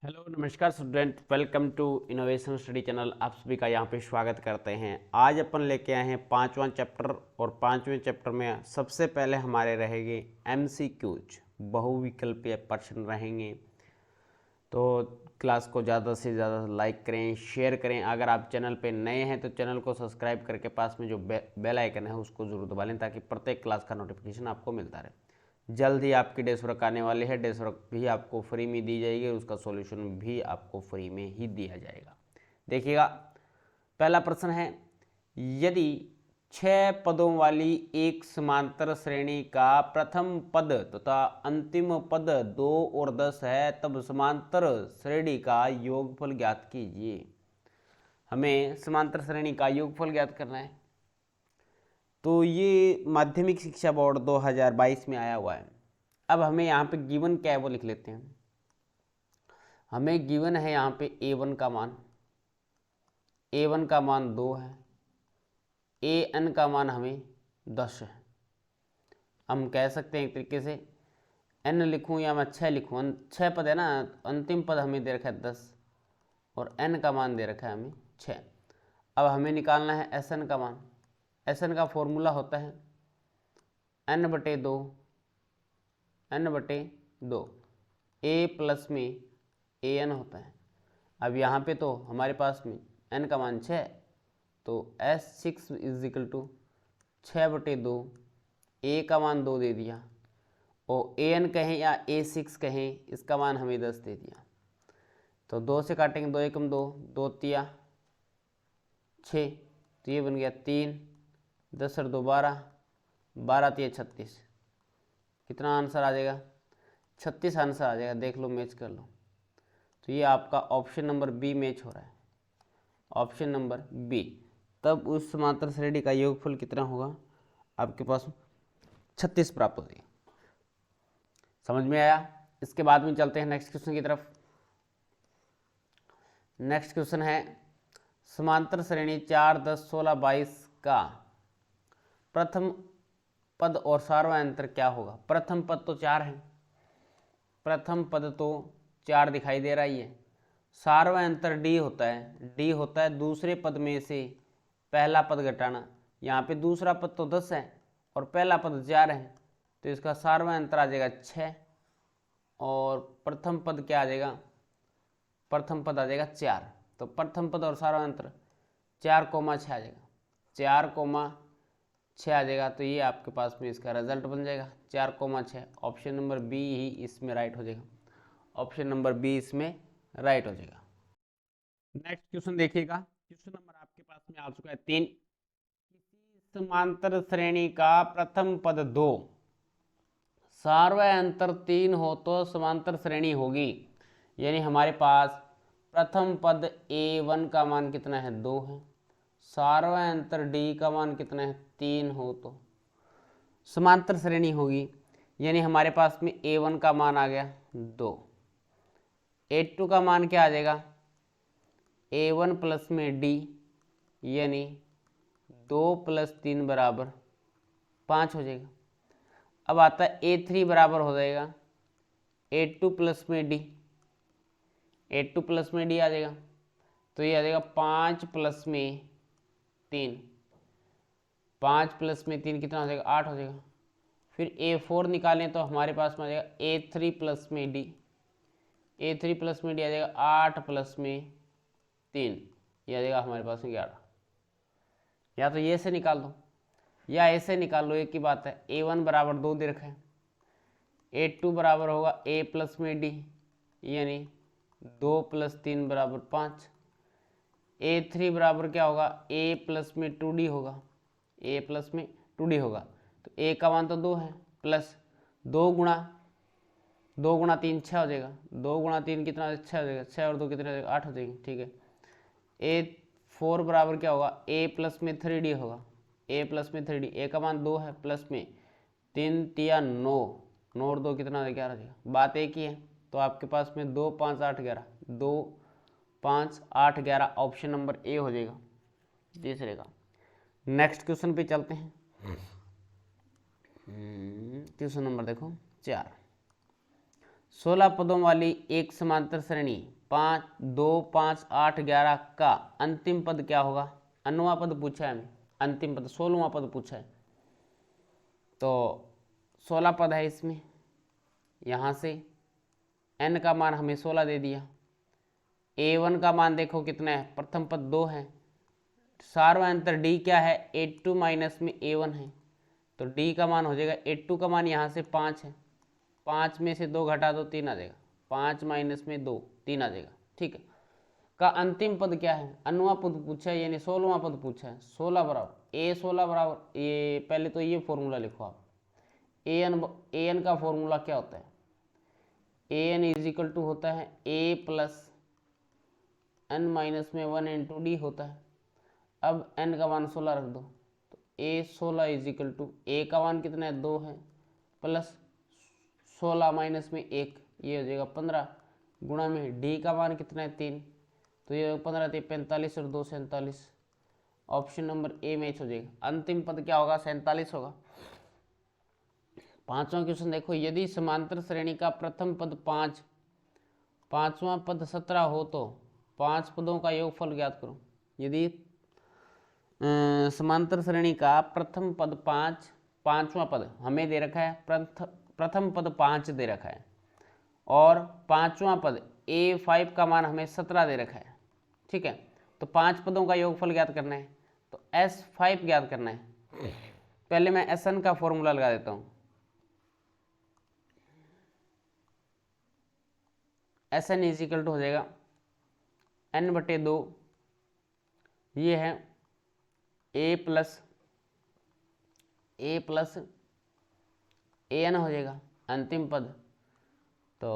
Hello नमस्कार student, welcome to innovation study channel. आप सभी का यहाँ पे स्वागत करते हैं। आज अपन लेके आए हैं पांचवा चैप्टर और पांचवें चैप्टर में सबसे पहले हमारे रहेंगे एमसीक्यूज, बहुविकल्पीय प्रश्न रहेंगे। तो क्लास को ज़्यादा से ज़्यादा लाइक करें, शेयर करें। अगर आप चैनल पे नए हैं तो चैनल को सब्सक्राइब करके पास में जो बेल आइकन है उसको ज़रूर दबा लें ताकि प्रत्येक क्लास का नोटिफिकेशन आपको मिलता रहे। जल्द ही आपकी डेस्क वर्क आने वाली है। डेस्क वर्क भी आपको फ्री में दी जाएगी और उसका सॉल्यूशन भी आपको फ्री में ही दिया जाएगा। देखिएगा, पहला प्रश्न है, यदि 6 पदों वाली एक समांतर श्रेणी का प्रथम पद तथा अंतिम पद 2 और 10 है, तब समांतर श्रेणी का योगफल ज्ञात कीजिए। हमें समांतर श्रेणी का योगफल ज्ञात करना है। तो ये माध्यमिक शिक्षा बोर्ड 2022 में आया हुआ है। अब हमें यहाँ पे गिवन क्या है वो लिख लेते हैं। हमें गिवन है यहाँ पे a1 का मान, a1 का मान 2 है, an का मान हमें 10 है। हम कह सकते हैं एक तरीके से n लिखूं या मैं 6 लिखूं। 6 पद है ना, अंतिम पद हमें दे रखा है 10 और n का मान दे रखा है हमें 6। अब हमें निकालना है Sn का मान। Sn का फॉर्मूला होता है n/2 a प्लस में an होता है। अब यहाँ पे तो हमारे पास में n का मान 6, तो S6 is equal to 6/2, a का मान 2 दे दिया और an कहें या a6 कहें, इसका मान हमें 10 दे दिया। तो 2 से काटेंगे, 2 एकम 2, 2 तिया 6, तो ये बन गया 3, 10 और 2 12, 12 तिया 36। कितना आंसर आ जाएगा? 36 आंसर आ जाएगा। देख लो, मैच कर लो। तो ये आपका ऑप्शन नंबर बी मैच हो रहा है, ऑप्शन नंबर बी। तब उस समांतर श्रेणी का योगफल कितना होगा? आपके पास 36 प्राप्त हो जाएगा। समझ में आया? इसके बाद में चलते हैं नेक्स्ट क्वेश्चन की तरफ। नेक्स्ट क्वेश्चन है, समांतर श्रेणी 4, 10, 16, 22 का प्रथम पद और सार्वय अंतर क्या होगा? प्रथम पद तो 4 है, प्रथम पद तो 4 दिखाई दे रहा ही है। सार्वय अंतर डी होता है, डी होता है दूसरे पद में से पहला पद घटाना। यहाँ पे दूसरा पद तो 10 है और पहला पद 4 है, तो इसका सार्वय अंतर आ जाएगा 6 और प्रथम पद क्या आ जाएगा? प्रथम पद आ जाएगा 4। तो प्रथम पद और सार्वय अंतर 4,6 आ जाएगा, 4,6 आ जाएगा। तो ये आपके पास में इसका रिजल्ट बन जाएगा 4,6। ऑप्शन नंबर बी ही इसमें राइट हो जाएगा, ऑप्शन नंबर बी इसमें राइट हो जाएगा। नेक्स्ट क्वेश्चन देखिएगा, क्वेश्चन नंबर आपके पास में आ चुका है 3। किसी समांतर श्रेणी का प्रथम पद 2, सार्वय अंतर 3 हो तो समांतर श्रेणी होगी। यानी हमारे पास प्रथम पद a1 का मान कितना है? 2 है। सार्वय अंतर d का मान कितना है? 3 हो तो समांतर श्रेणी होगी। यानी हमारे पास में a1 का मान आ गया 2, a2 का मान क्या आ जाएगा? a1 प्लस में d, यानी 2 + 3 = 5 हो जाएगा। अब आता है a3 बराबर हो जाएगा a2 प्लस में d, a2 प्लस में d आ जाएगा। तो ये आ जाएगा 5 + में 3, 5 + में 3 कितना हो जाएगा? 8 हो जाएगा। फिर a4 निकालें तो हमारे पास में आ जाएगा a3 प्लस में d, a3 प्लस में d आ जाएगा 8 + में 3, ये आ जाएगा हमारे पास में 11। या तो ये से निकाल दो या ऐसे निकाल लो, एक ही बात है। a1 बराबर 2 दे रखा है, a2 बराबर होगा a प्लस में d, यानी 2 + 3 = 5। a3 बराबर क्या होगा? a प्लस में 2d होगा, a प्लस में 2d होगा। तो a का मान तो 2 है, प्लस 2 गुणा 3 6 हो जाएगा। 2 गुणा 3 कितना? 6 हो जाएगा। 6 और 2 कितने हो जाएगा? 8 हो जाएगी। ठीक है। a4 बराबर क्या होगा? a प्लस में 3d होगा, a प्लस में 3d, a का मान 2 है, प्लस में 3 तिया 9, 9 और 2 कितना? 11 हो जाएगा। बात एक ही है। तो आपके पास में 2 5 8 11, 2 5 8 11, ऑप्शन नंबर ए हो जाएगा तीसरे का। नेक्स्ट क्वेश्चन पे चलते हैं। क्वेश्चन नंबर देखो 4। 16 पदों वाली एक समांतर श्रेणी 5, 2, 5, 8, 11 का अंतिम पद क्या होगा? अन्वा पद पूछा है हमें, अंतिम पद 16वां पद पूछा है। तो 16 पद है इसमें, यहाँ से n का मान हमें 16 दे दिया। a1 का मान देखो कितना है, प्रथम पद 2 है। सार्वयंत्र d क्या है? 82 माइनस में a1 है, तो d का मान हो जाएगा 82 का मान यहाँ से 5 है, 5 में से 2 घटा दो 3 आ जाएगा, 5 माइनस में 2 3 आ जाएगा। ठीक है, का अंतिम पद क्या है? अन्वा पद पूछा है, यानी 16वां पद पूछा है। 16 बराबर a16 बराबर, ये पहले तो ये फॉर्मूला लिखो आप। an का फॉर्मूला क्या होता है? an इज इक्वल टू होता है a प्लस n माइनस में 1 इंटू डी होता है। अब n का मान 16 रख दो, तो a16 is equal to a का मान कितना है? 2 है, प्लस 16 माइनस में 1, ये हो जाएगा 15, गुणा में d का मान कितना है? 3, तो ये 15 थे 45 और 2 47। ऑप्शन नंबर ए मैच हो जाएगा। अंतिम पद क्या होगा? 47 होगा। पांचवा क्वेश्चन देखो, यदि समांतर श्रेणी का प्रथम पद 5, पांचवा पद 17 हो तो 5 पदों का योगफल ज्ञात करो। यदि समांतर श्रेणी का प्रथम पद 5, पांचवा पद हमें दे रखा है, प्रथम पद 5 दे रखा है, और पांचवा पद a5 का मान हमें 17 दे रखा है। ठीक है, तो 5 पदों का योगफल ज्ञात करना है, तो s5 ज्ञात करना है। पहले मैं sn का फॉर्मूला लगा देता हूं। sn इज इक्वल टू हो जाएगा n/2, ये है a प्लस an हो जाएगा अंतिम पद, तो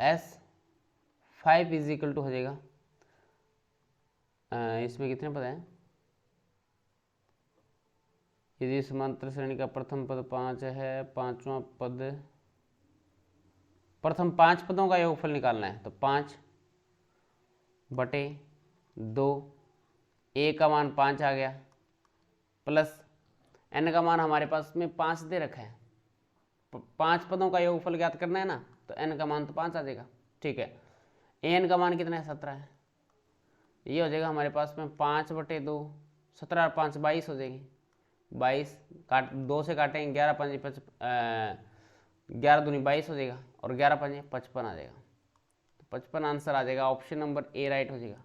s5 इज इक्वल टू हो जाएगा, इसमें कितने पद हैं? यदि समांतर श्रेणी का प्रथम पद 5 है, पांचवा पद, प्रथम 5 पदों का योगफल निकालना है, तो 5/2, a का मान 5 आ गया, प्लस n का मान हमारे पास में 5 दे रखा है, 5 पदों का योगफल ज्ञात करना है ना, तो n का मान तो 5 आ जाएगा। ठीक है, an का मान कितना है? 17 है, ये हो जाएगा हमारे पास में 5/2, 17 और 5 22 हो जाएगी, 22 काट 2 से काटेंगे, 11 5 11 दूनी 22 हो जाएगा, और 11 5 55 आ जाएगा, तो 55 आंसर आ जाएगा। ऑप्शन नंबर ए राइट हो जाएगा।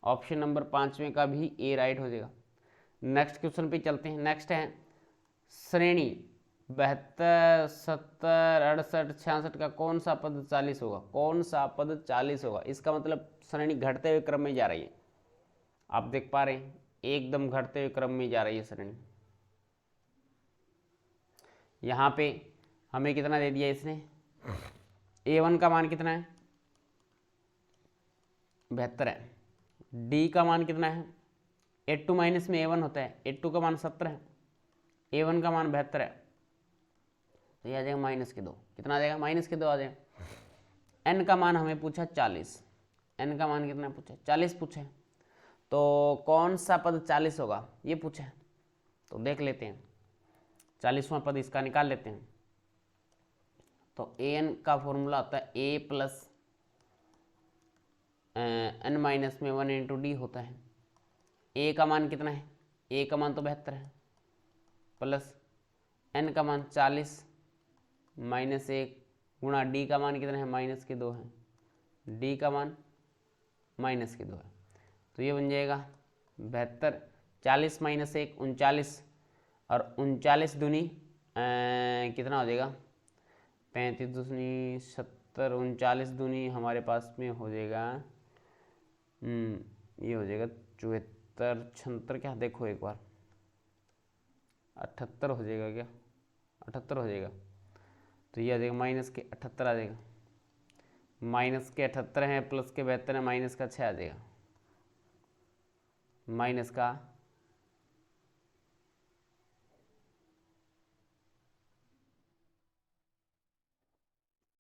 ऑप्शन नंबर 5वें का भी ए राइट हो जाएगा। नेक्स्ट क्वेश्चन पे चलते हैं। नेक्स्ट है श्रेणी 72, 70, 68, 66 का कौन सा पद 40 होगा? कौन सा पद 40 होगा? इसका मतलब श्रेणी घटते हुए क्रम में जा रही है, आप देख पा रहे हैं, एकदम घटते हुए क्रम में जा रही है श्रेणी। यहाँ पे हमें कितना दे दिया इसने? a1 का मान कितना है? 72 है। d का मान कितना है? 82 माइनस में a1 होता है, 82 का मान 70 है, a1 का मान 72 है, तो यह आ जाएगा -2। कितना आ जाएगा? -2 आ जाएगा। n का मान हमें पूछा 40, n का मान कितना पूछा? 40 पूछा है, तो कौन सा पद 40 होगा ये पूछा है, तो देख लेते हैं। 40वां पद इसका निकाल लेते हैं। तो an का फॉर्मूला होता है a प्लस n माइनस में 1 इंटू डी होता है। a का मान कितना है? a का मान तो 72 है, प्लस n का मान 40 माइनस 1 गुणा d का मान कितना है? -2 है, d का मान -2 है, तो ये बन जाएगा 72, 40 माइनस 1 39, और 39 दूनी कितना हो जाएगा? 35 दूनी 70, 39 दूनी हमारे पास में हो जाएगा, ये हो जाएगा 74, 76, क्या देखो एक बार, 78 हो जाएगा क्या? 78 हो जाएगा, तो ये आ जाएगा -78 आ जाएगा। -78 है, प्लस के 72 है, -6 आ जाएगा, माइनस का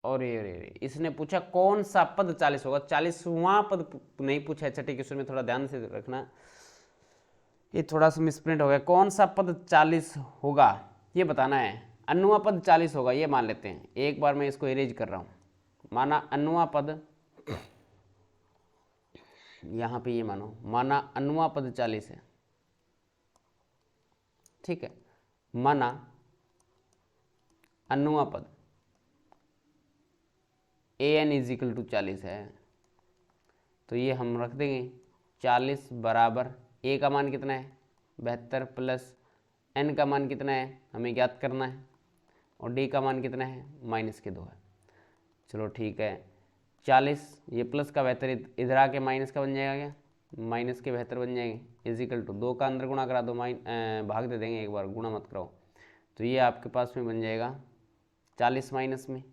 और ये इसने पूछा कौन सा पद 40 होगा। 40वां पद नहीं पूछा है, छठे क्वेश्चन में, थोड़ा ध्यान से रखना, ये थोड़ा सा मिसप्रिंट हो गया। कौन सा पद 40 होगा ये बताना है। अन्नुआ पद 40 होगा ये मान लेते हैं, एक बार मैं इसको इरेज कर रहा हूँ। माना अन्वा पद, यहाँ पे ये माना अन्वा पद 40 है, ठीक है, माना अन्वा पद an = 40 है, तो ये हम रख देंगे 40 बराबर a का मान कितना है 72 प्लस n का मान कितना है हमें ज्ञात करना है, और d का मान कितना है -2 है। चलो ठीक है, 40 ये प्लस का 72 इधर आके माइनस का बन जाएगा, क्या माइनस के 72 बन जाएंगे, = 2 का अंदर गुणा करा दो, भाग दे देंगे एक बार, गुणा मत कराओ, तो ये आपके पास में बन जाएगा 40 माइनस में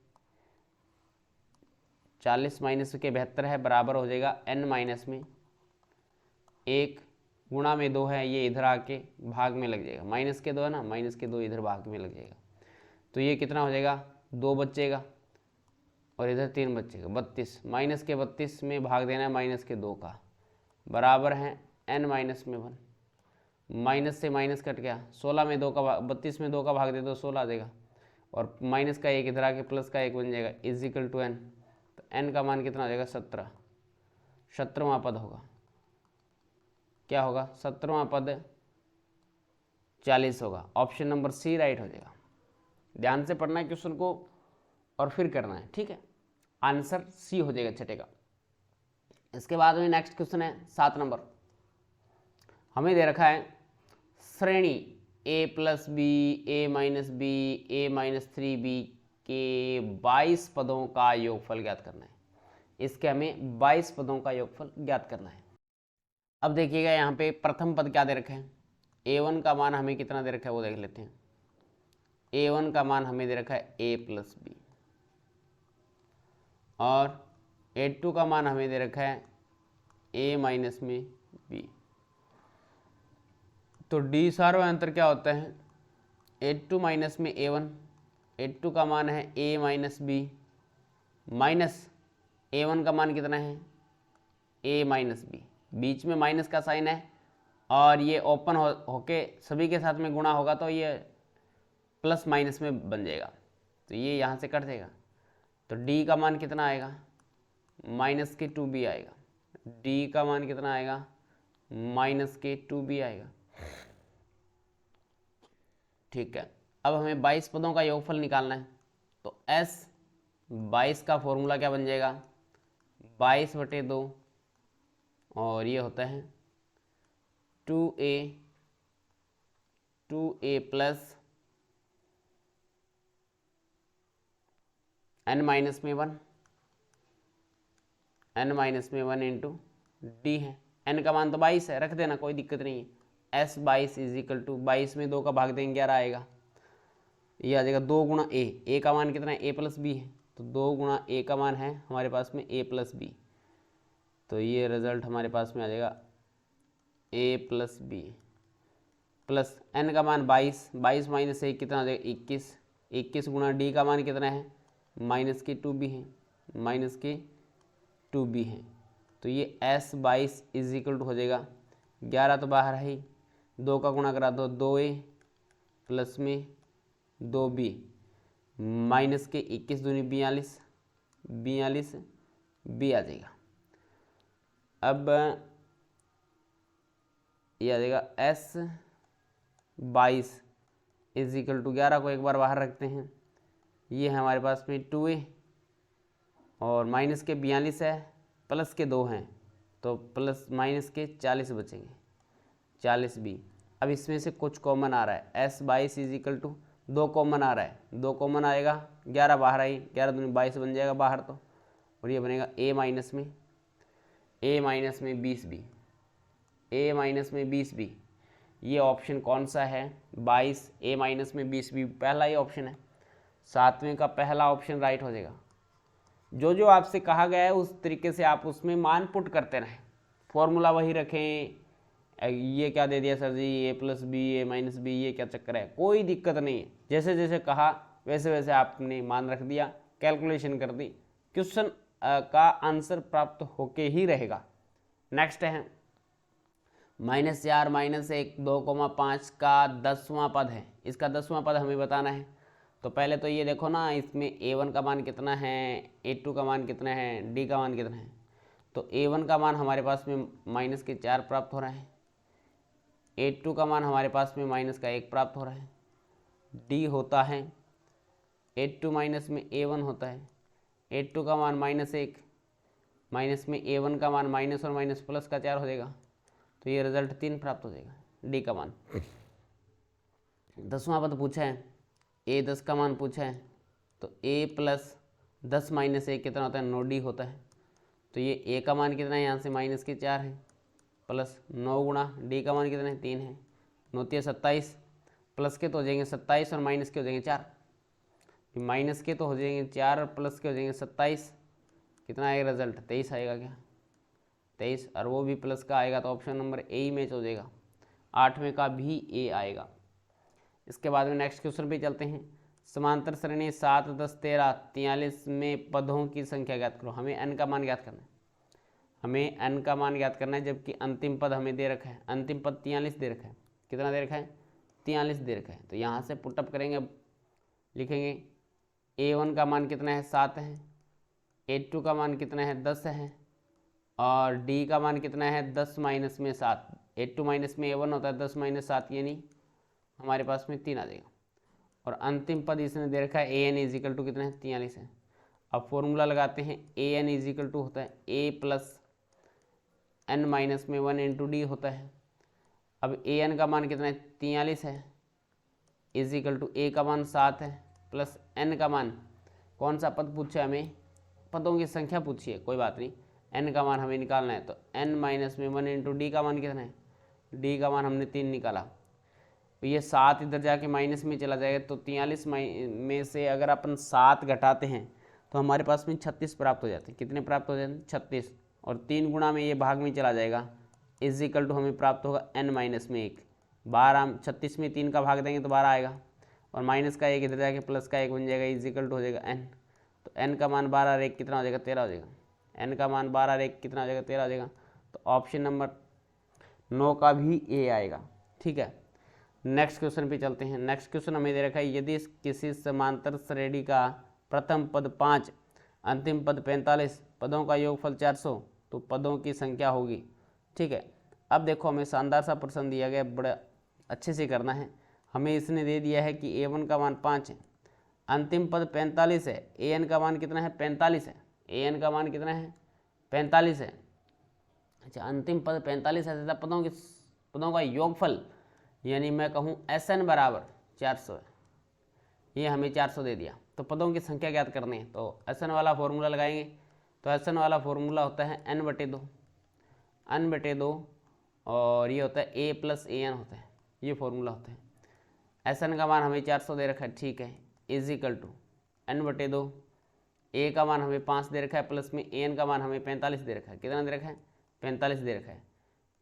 40 माइनस के 72 है बराबर हो जाएगा n माइनस में 1 गुणा में 2 है, ये इधर आके भाग में लग जाएगा, माइनस के 2 है ना, माइनस के 2 इधर भाग में लग जाएगा, तो ये कितना हो जाएगा 2 बचेगा और इधर 3 बचेगा 32, माइनस के 32 में भाग देना है माइनस के 2 का, बराबर है n माइनस में 1, माइनस से माइनस कट गया, 16 में 2 का 32 में 2 का भाग दे दो 16 आ जाएगा, और माइनस का 1 इधर आके प्लस का 1 बन जाएगा, = n, तो n का मान कितना हो जाएगा 17, 17वां पद होगा, क्या होगा 17वां पद 40 होगा, ऑप्शन नंबर सी राइट हो जाएगा। ध्यान से पढ़ना है क्वेश्चन को और फिर करना है, ठीक है, आंसर सी हो जाएगा छठे का। इसके बाद में नेक्स्ट क्वेश्चन है 7 नंबर, हमें दे रखा है श्रेणी a+b, a-b, a-3b के 22 पदों का योगफल ज्ञात करना है। इसके हमें 22 पदों का योगफल ज्ञात करना है। अब देखिएगा यहाँ पे प्रथम पद क्या दे रखे हैं, a1 का मान हमें कितना दे रखा है वो देख लेते हैं। a1 का मान हमें दे रखा है a+b, और a2 का मान हमें दे रखा है a- में b, तो d सार्वय अंतर क्या होता है a2 माइनस में a1, a2 का मान है a - b माइनस a1 का मान कितना है a - b, बीच में माइनस का साइन है और ये ओपन होके सभी के साथ में गुणा होगा तो ये प्लस माइनस में बन जाएगा, तो ये यहाँ से कट देगा, तो d का मान कितना आएगा -2b आएगा, d का मान कितना आएगा -2b आएगा, ठीक है। अब हमें 22 पदों का योगफल निकालना है, तो s 22 का फॉर्मूला क्या बन जाएगा 22/2, और ये होता है 2a प्लस n माइनस में 1 इंटू d है, n का मान तो 22 है, रख देना कोई दिक्कत नहीं है। s 22 = 22 में 2 का भाग देंगे 11 आएगा, ये आ जाएगा 2 गुणा a का मान कितना है a+b है, तो 2 गुणा a का मान है हमारे पास में a+b, तो ये रिजल्ट हमारे पास में आ जाएगा a+b प्लस n का मान 22 माइनस 1 कितना आ जाएगा 21 गुणा d का मान कितना है -2b है, -2b है, तो ये s 22 = हो जाएगा 11 तो बाहर है ही, 2 का गुणा करा दो 2a प्लस में 2b माइनस के 21 दूनी 42 b आ जाएगा। अब ये आ जाएगा s 22 = 11 को एक बार बाहर रखते हैं, ये है हमारे पास में 2a और माइनस के 42 है प्लस के 2 हैं, तो प्लस माइनस के 40 बचेंगे 40b। अब इसमें से कुछ कॉमन आ रहा है, s 22 = 2 कॉमन आ रहा है, 2 कॉमन आएगा 11 बाहर आई, 11 दूनी 22 बन जाएगा बाहर तो, और ये बनेगा a माइनस में 20b, a माइनस में 20b, ये ऑप्शन कौन सा है 22 a माइनस में 20b, पहला ही ऑप्शन है, 7वें का पहला ऑप्शन राइट हो जाएगा। जो जो आपसे कहा गया है उस तरीके से आप उसमें मान पुट करते रहें, फॉर्मूला वही रखें। ये क्या दे दिया सर जी a+b a-b, ये क्या चक्कर है, कोई दिक्कत नहीं है, जैसे जैसे कहा वैसे वैसे आपने मान रख दिया, कैलकुलेशन कर दी, क्वेश्चन का आंसर प्राप्त होके ही रहेगा। नेक्स्ट है -4 -1 2,5 का 10वां पद है, इसका 10वां पद हमें बताना है, तो पहले तो ये देखो ना, इसमें A1 का मान कितना है, A2 का मान कितना है, D का मान कितना है। तो A1 का मान हमारे पास में -4 प्राप्त हो रहा है, A2 का मान हमारे पास में -1 प्राप्त हो रहा है, D होता है A2 माइनस में A1 होता है, A2 का मान -1 माइनस में A1 का मान माइनस और माइनस प्लस का 4 हो जाएगा। तो ये रिजल्ट 3 प्राप्त हो जाएगा, डी का मान। 10वां पद पूछा है, A10 का मान पूछा है, तो A प्लस 10 माइनस 1 कितना होता है, 9D होता है। तो ये A का मान कितना है, यहाँ से -4 है, प्लस 9 गुणा D का मान कितना है, 3 है, 9 × 27, प्लस के तो हो जाएंगे 27 और माइनस के हो जाएंगे 4, माइनस के तो हो जाएंगे 4 और प्लस के हो जाएंगे 27, कितना आएगा रिजल्ट, 23 आएगा क्या, 23, और वो भी प्लस का आएगा, तो option number A he match हो जाएगा, 8वें का भी ए आएगा। इसके बाद में नेक्स्ट क्वेश्चन पे चलते हैं। समांतर श्रेणी 7, 10, 13, 43 में पदों की संख्या ज्ञात करो। हमें n का मान ज्ञात करना है, हमें n का मान ज्ञात करना है, जबकि अंतिम पद हमें दे रखा है, अंतिम पद 43 दे रखा है। कितना दे रखा है, 43 दे रखा है। तो यहाँ से पुटअप करेंगे, लिखेंगे A1 का मान कितना है, 7 है, A2 का मान कितना है, 10 है, और D का मान कितना है, 10 माइनस में 7। A2 माइनस में A1 होता है 10 माइनस 7, यानी हमारे पास में 3 आ जाएगा। और अंतिम पद इसने दे रखा है AN इजिकल टू कितना है, 43 है। अब फॉर्मूला लगाते हैं, AN इजिकल टू होता है A प्लस N माइनस में 1 इंटू D होता है। अब AN का मान कितना है, 43 है, इजिकल टू A का मान 7 है, प्लस N का मान, कौन सा पद पूछा है हमें, पदों की संख्या पूछी है, कोई बात नहीं, n का मान हमें निकालना है। तो n माइनस में 1 इंटू डी का मान कितना है, d का मान हमने 3 निकाला। तो ये 7 इधर जाके माइनस में चला जाएगा, तो 43 में से अगर अपन 7 घटाते हैं तो हमारे पास में 36 प्राप्त हो जाते हैं। कितने प्राप्त हो जाते हैं, 36, और 3 गुणा में ये भाग में चला जाएगा, इजिकल टू हमें प्राप्त होगा n माइनस में 1। 12, 36 में 3 का भाग देंगे तो 12 आएगा, और माइनस का 1 इधर जाके प्लस का 1 बन जाएगा, इजिकल टू हो जाएगा n। तो n का मान 12 और 1 कितना हो जाएगा, 13 हो जाएगा। n का मान 12 और 1 कितना हो जाएगा, 13 हो जाएगा। तो ऑप्शन नंबर 9 का भी ए आएगा। ठीक है, नेक्स्ट क्वेश्चन पे चलते हैं। नेक्स्ट क्वेश्चन हमें दे रखा है, यदि किसी समांतर श्रेणी का प्रथम पद 5, अंतिम पद 45, पदों का योगफल 400, तो पदों की संख्या होगी। ठीक है, अब देखो हमें शानदार सा प्रश्न दिया गया, बड़ा अच्छे से करना है। हमें इसने दे दिया है कि A1 का मान 5 है, अंतिम पद 45 है, AN का मान कितना है, 45 है, AN का मान कितना है, 45 है। अच्छा, अंतिम पद 45 है, तथा पदों का योगफल यानी मैं कहूँ SN बराबर 400 है, ये हमें 400 दे दिया। तो पदों की संख्या ज्ञात करनी है, तो SN वाला फॉर्मूला लगाएंगे। तो SN वाला फॉर्मूला होता है n/2, n/2, और ये होता है A प्लस AN होता है, ये फॉर्मूला होता है। SN का मान हमें 400 दे रखा है, ठीक है, इजिकल टू n/2, A का मान हमें 5 दे रखा है, प्लस में AN का मान हमें 45 दे रखा है। कितना दे रखा है, 45 दे रखा है।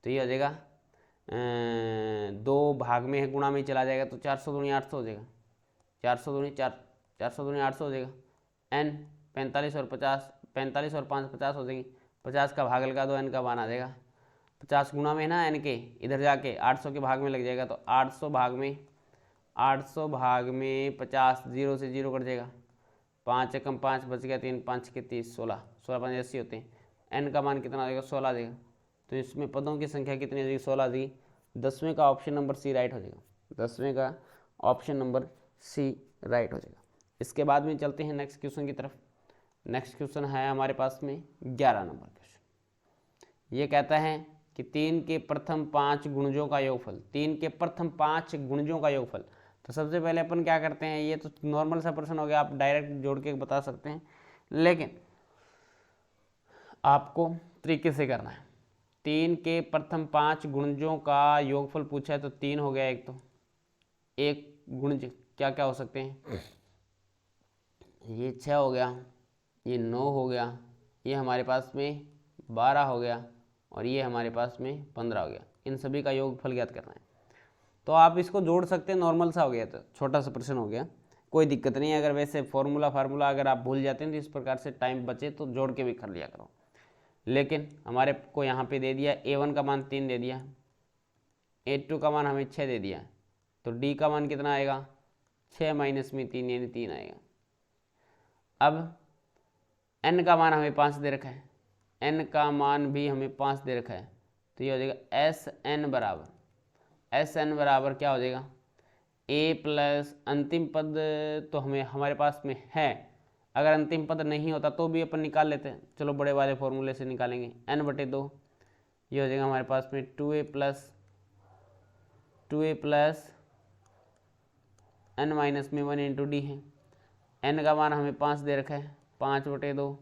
तो ये हो जाएगा 2 भाग में है, गुणा में चला जाएगा, तो 400 दूनी 800 हो जाएगा, 400 दूनी 800 हो जाएगा। n 45 और 50, 45 और 5 50 हो जाएगी, 50 का भाग लगा दो, n का मान आ जाएगा 50 गुणा में ना n के, इधर जाके 800 के भाग में लग जाएगा। तो 800 भाग में 50, 0 से 0 कट जाएगा, 5 एकम 5 बच गया 3, 5 के 30, 16, 16 5 80 होते हैं। n का मान कितना आ जाएगा, 16 आ जाएगा। तो इसमें पदों की संख्या कितनी आ जाएगी, 16 आ जाएगी। 10वें का ऑप्शन नंबर सी राइट हो जाएगा, 10वें का ऑप्शन नंबर सी राइट हो जाएगा। इसके बाद में चलते हैं नेक्स्ट क्वेश्चन की तरफ। नेक्स्ट क्वेश्चन है हमारे पास में 11 नंबर क्वेश्चन। ये कहता है कि 3 के प्रथम 5 गुणजों का योगफल, 3 के प्रथम 5 गुणजों का योगफल। तो सबसे पहले अपन क्या करते हैं, ये तो नॉर्मल सा प्रश्न हो गया, आप डायरेक्ट जोड़ के बता सकते हैं, लेकिन आपको तरीके से करना है। 3 के प्रथम 5 गुणजों का योगफल पूछा है, तो 3 हो गया एक, तो एक गुणज क्या क्या हो सकते हैं, ये 6 हो गया, ये 9 हो गया, ये हमारे पास में 12 हो गया, और ये हमारे पास में 15 हो गया। इन सभी का योगफल ज्ञात करना है। तो आप इसको जोड़ सकते हैं, नॉर्मल सा हो गया, तो छोटा सा प्रश्न हो गया, कोई दिक्कत नहीं है। अगर वैसे फार्मूला अगर आप भूल जाते हैं तो इस प्रकार से टाइम बचे तो जोड़ के भी कर लिया करो। लेकिन हमारे को यहाँ पे दे दिया A1 का मान 3 दे दिया, A2 का मान हमें 6 दे दिया, तो D का मान कितना आएगा, 6 माइनस में 3 यानी 3 आएगा। अब n का मान हमें 5 दे रखा है, n का मान भी हमें 5 दे रखा है, तो ये हो जाएगा एस एन बराबर क्या हो जाएगा, a प्लस अंतिम पद तो हमें हमारे पास में है, अगर अंतिम पद नहीं होता तो भी अपन निकाल लेते हैं, चलो बड़े वाले फॉर्मूले से निकालेंगे, n/2 ये हो जाएगा हमारे पास में 2a प्लस n माइनस में 1 इंटू डी है। n का मान हमें 5 दे रखा है, 5/2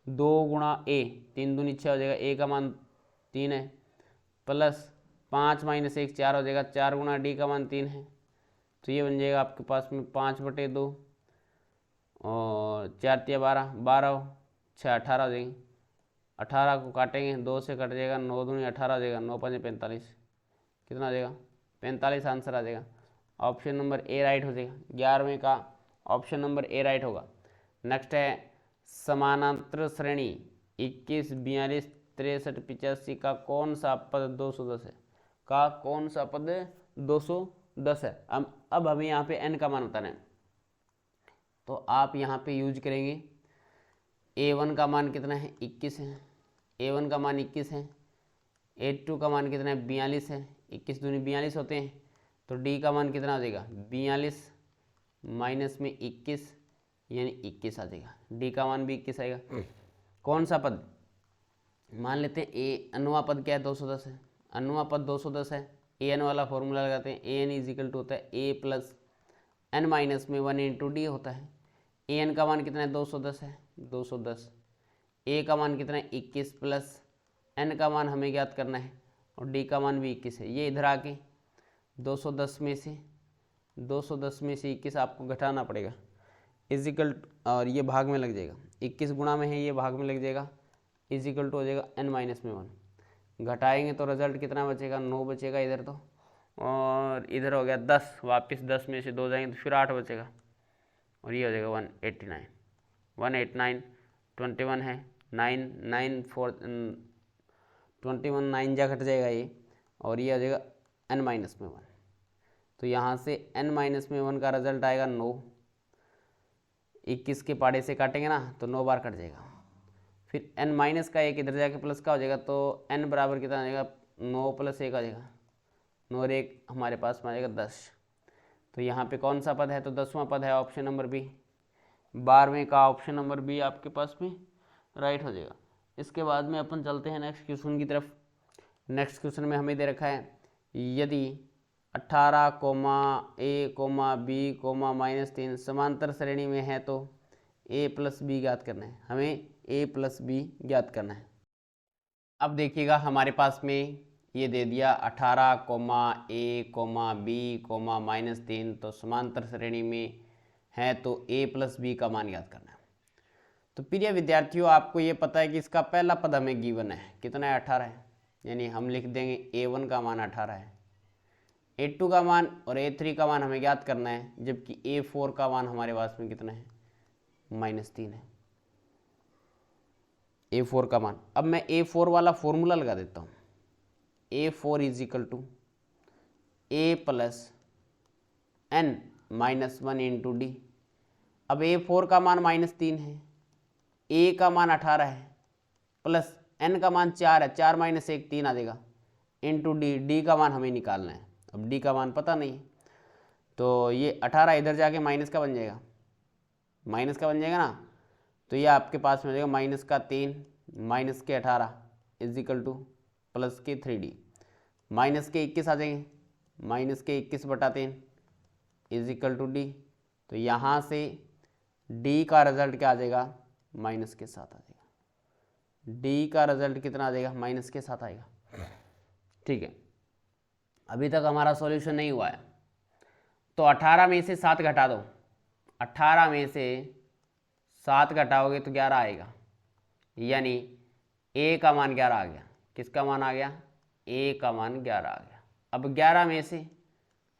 2 गुणा a, 3 दूनी 6 हो जाएगा, a का मान 3 है, प्लस 5 माइनस 1 4 हो जाएगा, 4 गुणा डी का मान 3 है, तो ये बन जाएगा आपके पास में 5/2 और 4 × 12 12 6 18 हो जाएंगे, 18 को काटेंगे 2 से कट जाएगा, 9 दूनी 18 हो जाएगा, 9 5 45, कितना आ जाएगा 45 आंसर आ जाएगा। ऑप्शन नंबर ए राइट हो जाएगा, 11वें का ऑप्शन नंबर ए राइट होगा। नेक्स्ट है समानांतर श्रेणी 21 42 63 85 का कौन सा पद 210 है, का कौन सा पद 210 है। अब हमें यहाँ पे n का मान बताना है, तो आप यहाँ पे यूज करेंगे a1 का मान कितना है 21 है, a1 का मान 21 है, a2 का मान कितना है 42 है, 21 दूनी 42 होते हैं, तो d का मान कितना आ जाएगा 42 माइनस में 21 यानी 21 आ जाएगा, d का मान भी 21 आएगा। कौन सा पद, मान लेते हैं a अनुवा पद क्या है 210 है, अनुवा पद 210 है, an वाला फॉर्मूला लगाते हैं, an इज इक्वल टू होता है a प्लस n माइनस में 1 इंटू डी होता है, an का मान कितना है 210 है, 210, a का मान कितना है 21 प्लस n का मान हमें ज्ञात करना है और d का मान भी 21 है। ये इधर आके 210 में से 21 आपको घटाना पड़ेगा, इजिकल और ये भाग में लग जाएगा, 21 गुणा में है ये भाग में लग जाएगा, इजिकल टू हो जाएगा n माइनस में 1, घटाएंगे तो रिजल्ट कितना बचेगा 9 बचेगा इधर, तो और इधर हो गया 10, वापस 10 में से 2 जाएंगे तो फिर 8 बचेगा, और ये हो जाएगा 189 21 है 9 9 4 21 9 जा घट जाएगा ये, और ये आ जाएगा n माइनस में 1, तो यहाँ से n माइनस में 1 का रिजल्ट आएगा 9, 21 के पाड़े से काटेंगे ना तो 9 बार कट जाएगा, फिर n माइनस का एक इधर जाके प्लस का हो जाएगा, तो n बराबर कितना आ जाएगा 9 + 1 आ जाएगा, 9 और 1 हमारे पास में आ जाएगा 10, तो यहाँ पे कौन सा पद है, तो 10वां पद है ऑप्शन नंबर बी, 12वें का ऑप्शन नंबर बी आपके पास में राइट हो जाएगा। इसके बाद में अपन चलते हैं नेक्स्ट क्वेश्चन की तरफ। नेक्स्ट क्वेश्चन में हमें दे रखा है यदि 18, a, b, -3 समांतर श्रेणी में है तो a प्लस बी ज्ञात करना है, हमें a प्लस बी ज्ञात करना है। अब देखिएगा हमारे पास में ये दे दिया 18, a, b, -3, तो समांतर श्रेणी में है तो a प्लस बी का मान ज्ञात करना है। तो प्रिय विद्यार्थियों आपको ये पता है कि इसका पहला पद हमें गिवन है, कितना है 18 है, यानी हम लिख देंगे a1 का मान 18 है, a2 का मान और a3 का मान हमें ज्ञात करना है, जबकि a4 का मान हमारे पास में कितना है -3 है, a4 का मान। अब मैं a4 वाला फॉर्मूला लगा देता हूँ, a4 is equal to a plus n minus 1 into D. अब a4 का मान -3 है, a का मान 18 है, प्लस n का मान 4 है, 4 - 1 3 आ जाएगा, इंटू डी, डी का मान हमें निकालना है। अब डी का मान पता नहीं है, तो ये 18 इधर जाके माइनस का बन जाएगा, ना, तो ये आपके पास में हो जाएगा -3 - 18 इज इक्वल टू +3d, -21 आ जाएंगे, -21/3 इज इक्वल टू डी, तो यहाँ से डी का रिजल्ट क्या आ जाएगा माइनस के साथ आ जाएगा, डी का रिजल्ट कितना आ जाएगा माइनस के साथ आएगा। ठीक है, अभी तक हमारा सॉल्यूशन नहीं हुआ है, तो 18 में से 7 घटा दो, 18 में से 7 घटाओगे तो 11 आएगा, यानी a का मान 11 आ गया। किसका मान आ गया, a का मान 11 आ गया। अब 11 में से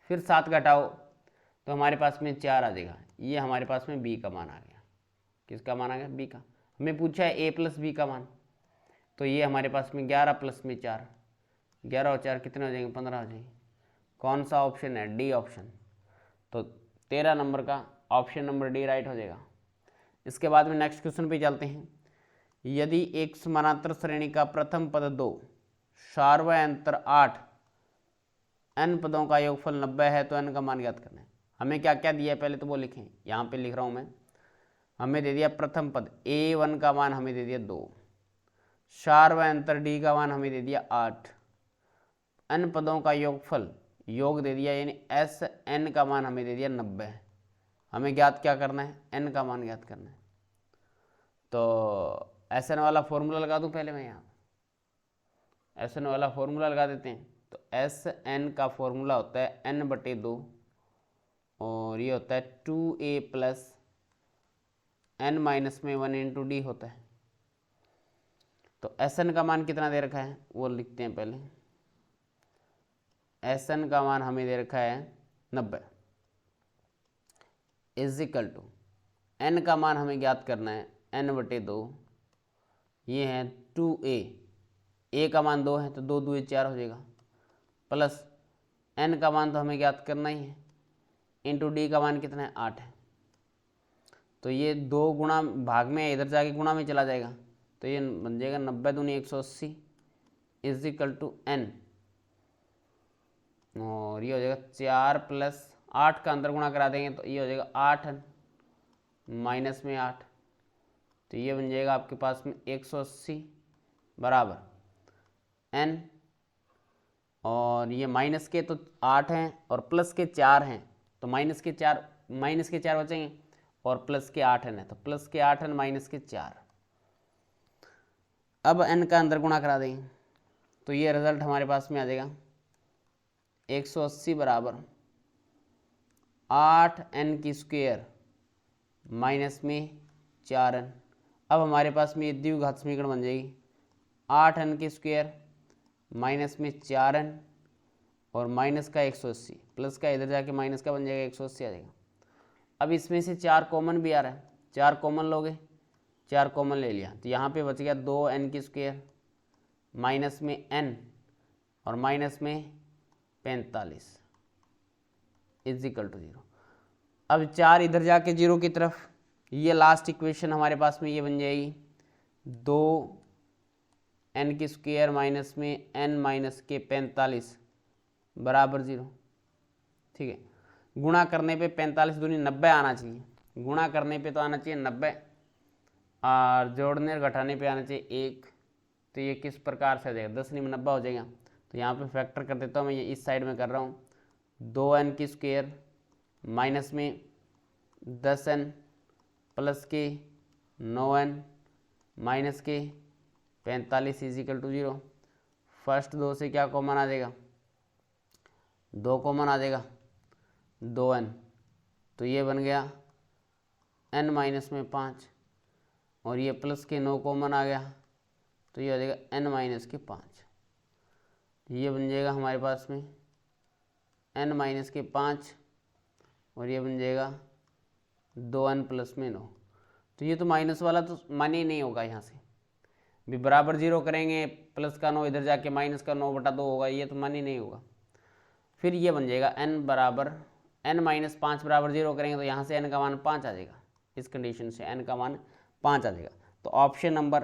फिर 7 घटाओ तो हमारे पास में 4 आ जाएगा, ये हमारे पास में b का मान आ गया। किसका मान आ गया, b का। हमें पूछा है a प्लस b का मान, तो ये हमारे पास में 11 प्लस में 4, 11 और 4 कितने हो जाएंगे 15 हो जाएंगे। कौन सा ऑप्शन है, डी ऑप्शन। तो 13 नंबर का ऑप्शन नंबर डी राइट हो जाएगा। इसके बाद में नेक्स्ट क्वेश्चन पे चलते हैं। यदि एक समानांतर श्रेणी का प्रथम पद 2, सार्वयंत्र 8, n पदों का योगफल 90 है तो n का मान ज्ञात करना है। हमें क्या क्या दिया है पहले तो वो लिखें, यहाँ पे लिख रहा हूँ मैं। हमें दे दिया प्रथम पद a1 का मान हमें दे दिया 2, सार्वयंत्र d का मान हमें दे दिया 8, n पदों का योगफल योग दे दिया यानी Sn का मान हमें दे दिया 90। हमें ज्ञात क्या करना है, n का मान ज्ञात करना है। तो Sn वाला फॉर्मूला लगा दूं पहले मैं, यहाँ Sn वाला फॉर्मूला लगा देते हैं। तो Sn का फॉर्मूला होता है n/2 और ये होता है 2a प्लस n माइनस में 1 इंटू डी होता है। तो Sn का मान कितना दे रखा है वो लिखते हैं पहले। Sn का मान हमें दे रखा है 90 इज इक्वल टू n का मान हमें ज्ञात करना है n/2, ये है 2a, a का मान 2 है तो 2 2 4 हो जाएगा, प्लस n का मान तो हमें ज्ञात करना ही है, इंटू डी का मान कितना है 8 है। तो ये 2 गुणा भाग में इधर जाके गुणा में चला जाएगा, तो ये बन जाएगा 90 दूनी 180 इज इक्वल टू n, और ये हो जाएगा 4 प्लस 8 का अंदर गुणा करा देंगे तो ये हो जाएगा 8 माइनस में 8, तो ये बन जाएगा आपके पास में 180 बराबर n, और ये माइनस के तो 8 हैं और प्लस के 4 हैं, तो माइनस के 4 बचेंगे और प्लस के 8 है, तो प्लस के 8 माइनस के 4। अब n का अंदर गुणा करा देंगे तो ये रिजल्ट हमारे पास में आ जाएगा 180 बराबर 8n की स्क्वायर माइनस में 4n। अब हमारे पास में ये द्विघात समीकरण बन जाएगी 8n की स्क्वायर माइनस में 4n और माइनस का 180, प्लस का इधर जाके माइनस का बन जाएगा 180 आ जाएगा। अब इसमें से 4 कॉमन भी आ रहा है, 4 कॉमन लोगे, 4 कॉमन ले लिया तो यहाँ पे बच गया 2n की स्क्वायर माइनस में n और माइनस में 45 इज इक्वल टू 0। अब 4 इधर जाके 0 की तरफ, ये लास्ट इक्वेशन हमारे पास में ये बन जाएगी 2n की स्क्वायर माइनस में n माइनस के 45 बराबर 0। ठीक है, गुणा करने पे 45 दूनी 90 आना चाहिए, गुणा करने पे तो आना चाहिए 90 और जोड़ने और घटाने पे आना चाहिए 1, तो ये किस प्रकार से आ जाएगा 10 में 90 हो जाएगा। तो यहाँ पे फैक्टर कर देता हूँ मैं, ये इस साइड में कर रहा हूँ 2n की स्क्वायर माइनस में 10n प्लस के 9n माइनस के 45 इज इक्वल टू 0। फर्स्ट 2 से क्या कॉमन आ जाएगा, 2 कॉमन आ जाएगा 2n, तो ये बन गया n माइनस में 5 और ये प्लस के 9 कॉमन आ गया तो ये हो जाएगा n माइनस के 5, ये बन जाएगा हमारे पास में n माइनस के 5 और ये बन जाएगा 2n प्लस में 9। तो ये तो माइनस वाला तो मान्य ही नहीं होगा, यहाँ से भी बराबर 0 करेंगे प्लस का 9 इधर जाके माइनस का 9/2 होगा, ये तो मान्य नहीं होगा। फिर ये बन जाएगा n बराबर n माइनस 5 बराबर 0 करेंगे तो यहाँ से n का मान 5 आ जाएगा, इस कंडीशन से n का मान 5 आ जाएगा। तो ऑप्शन नंबर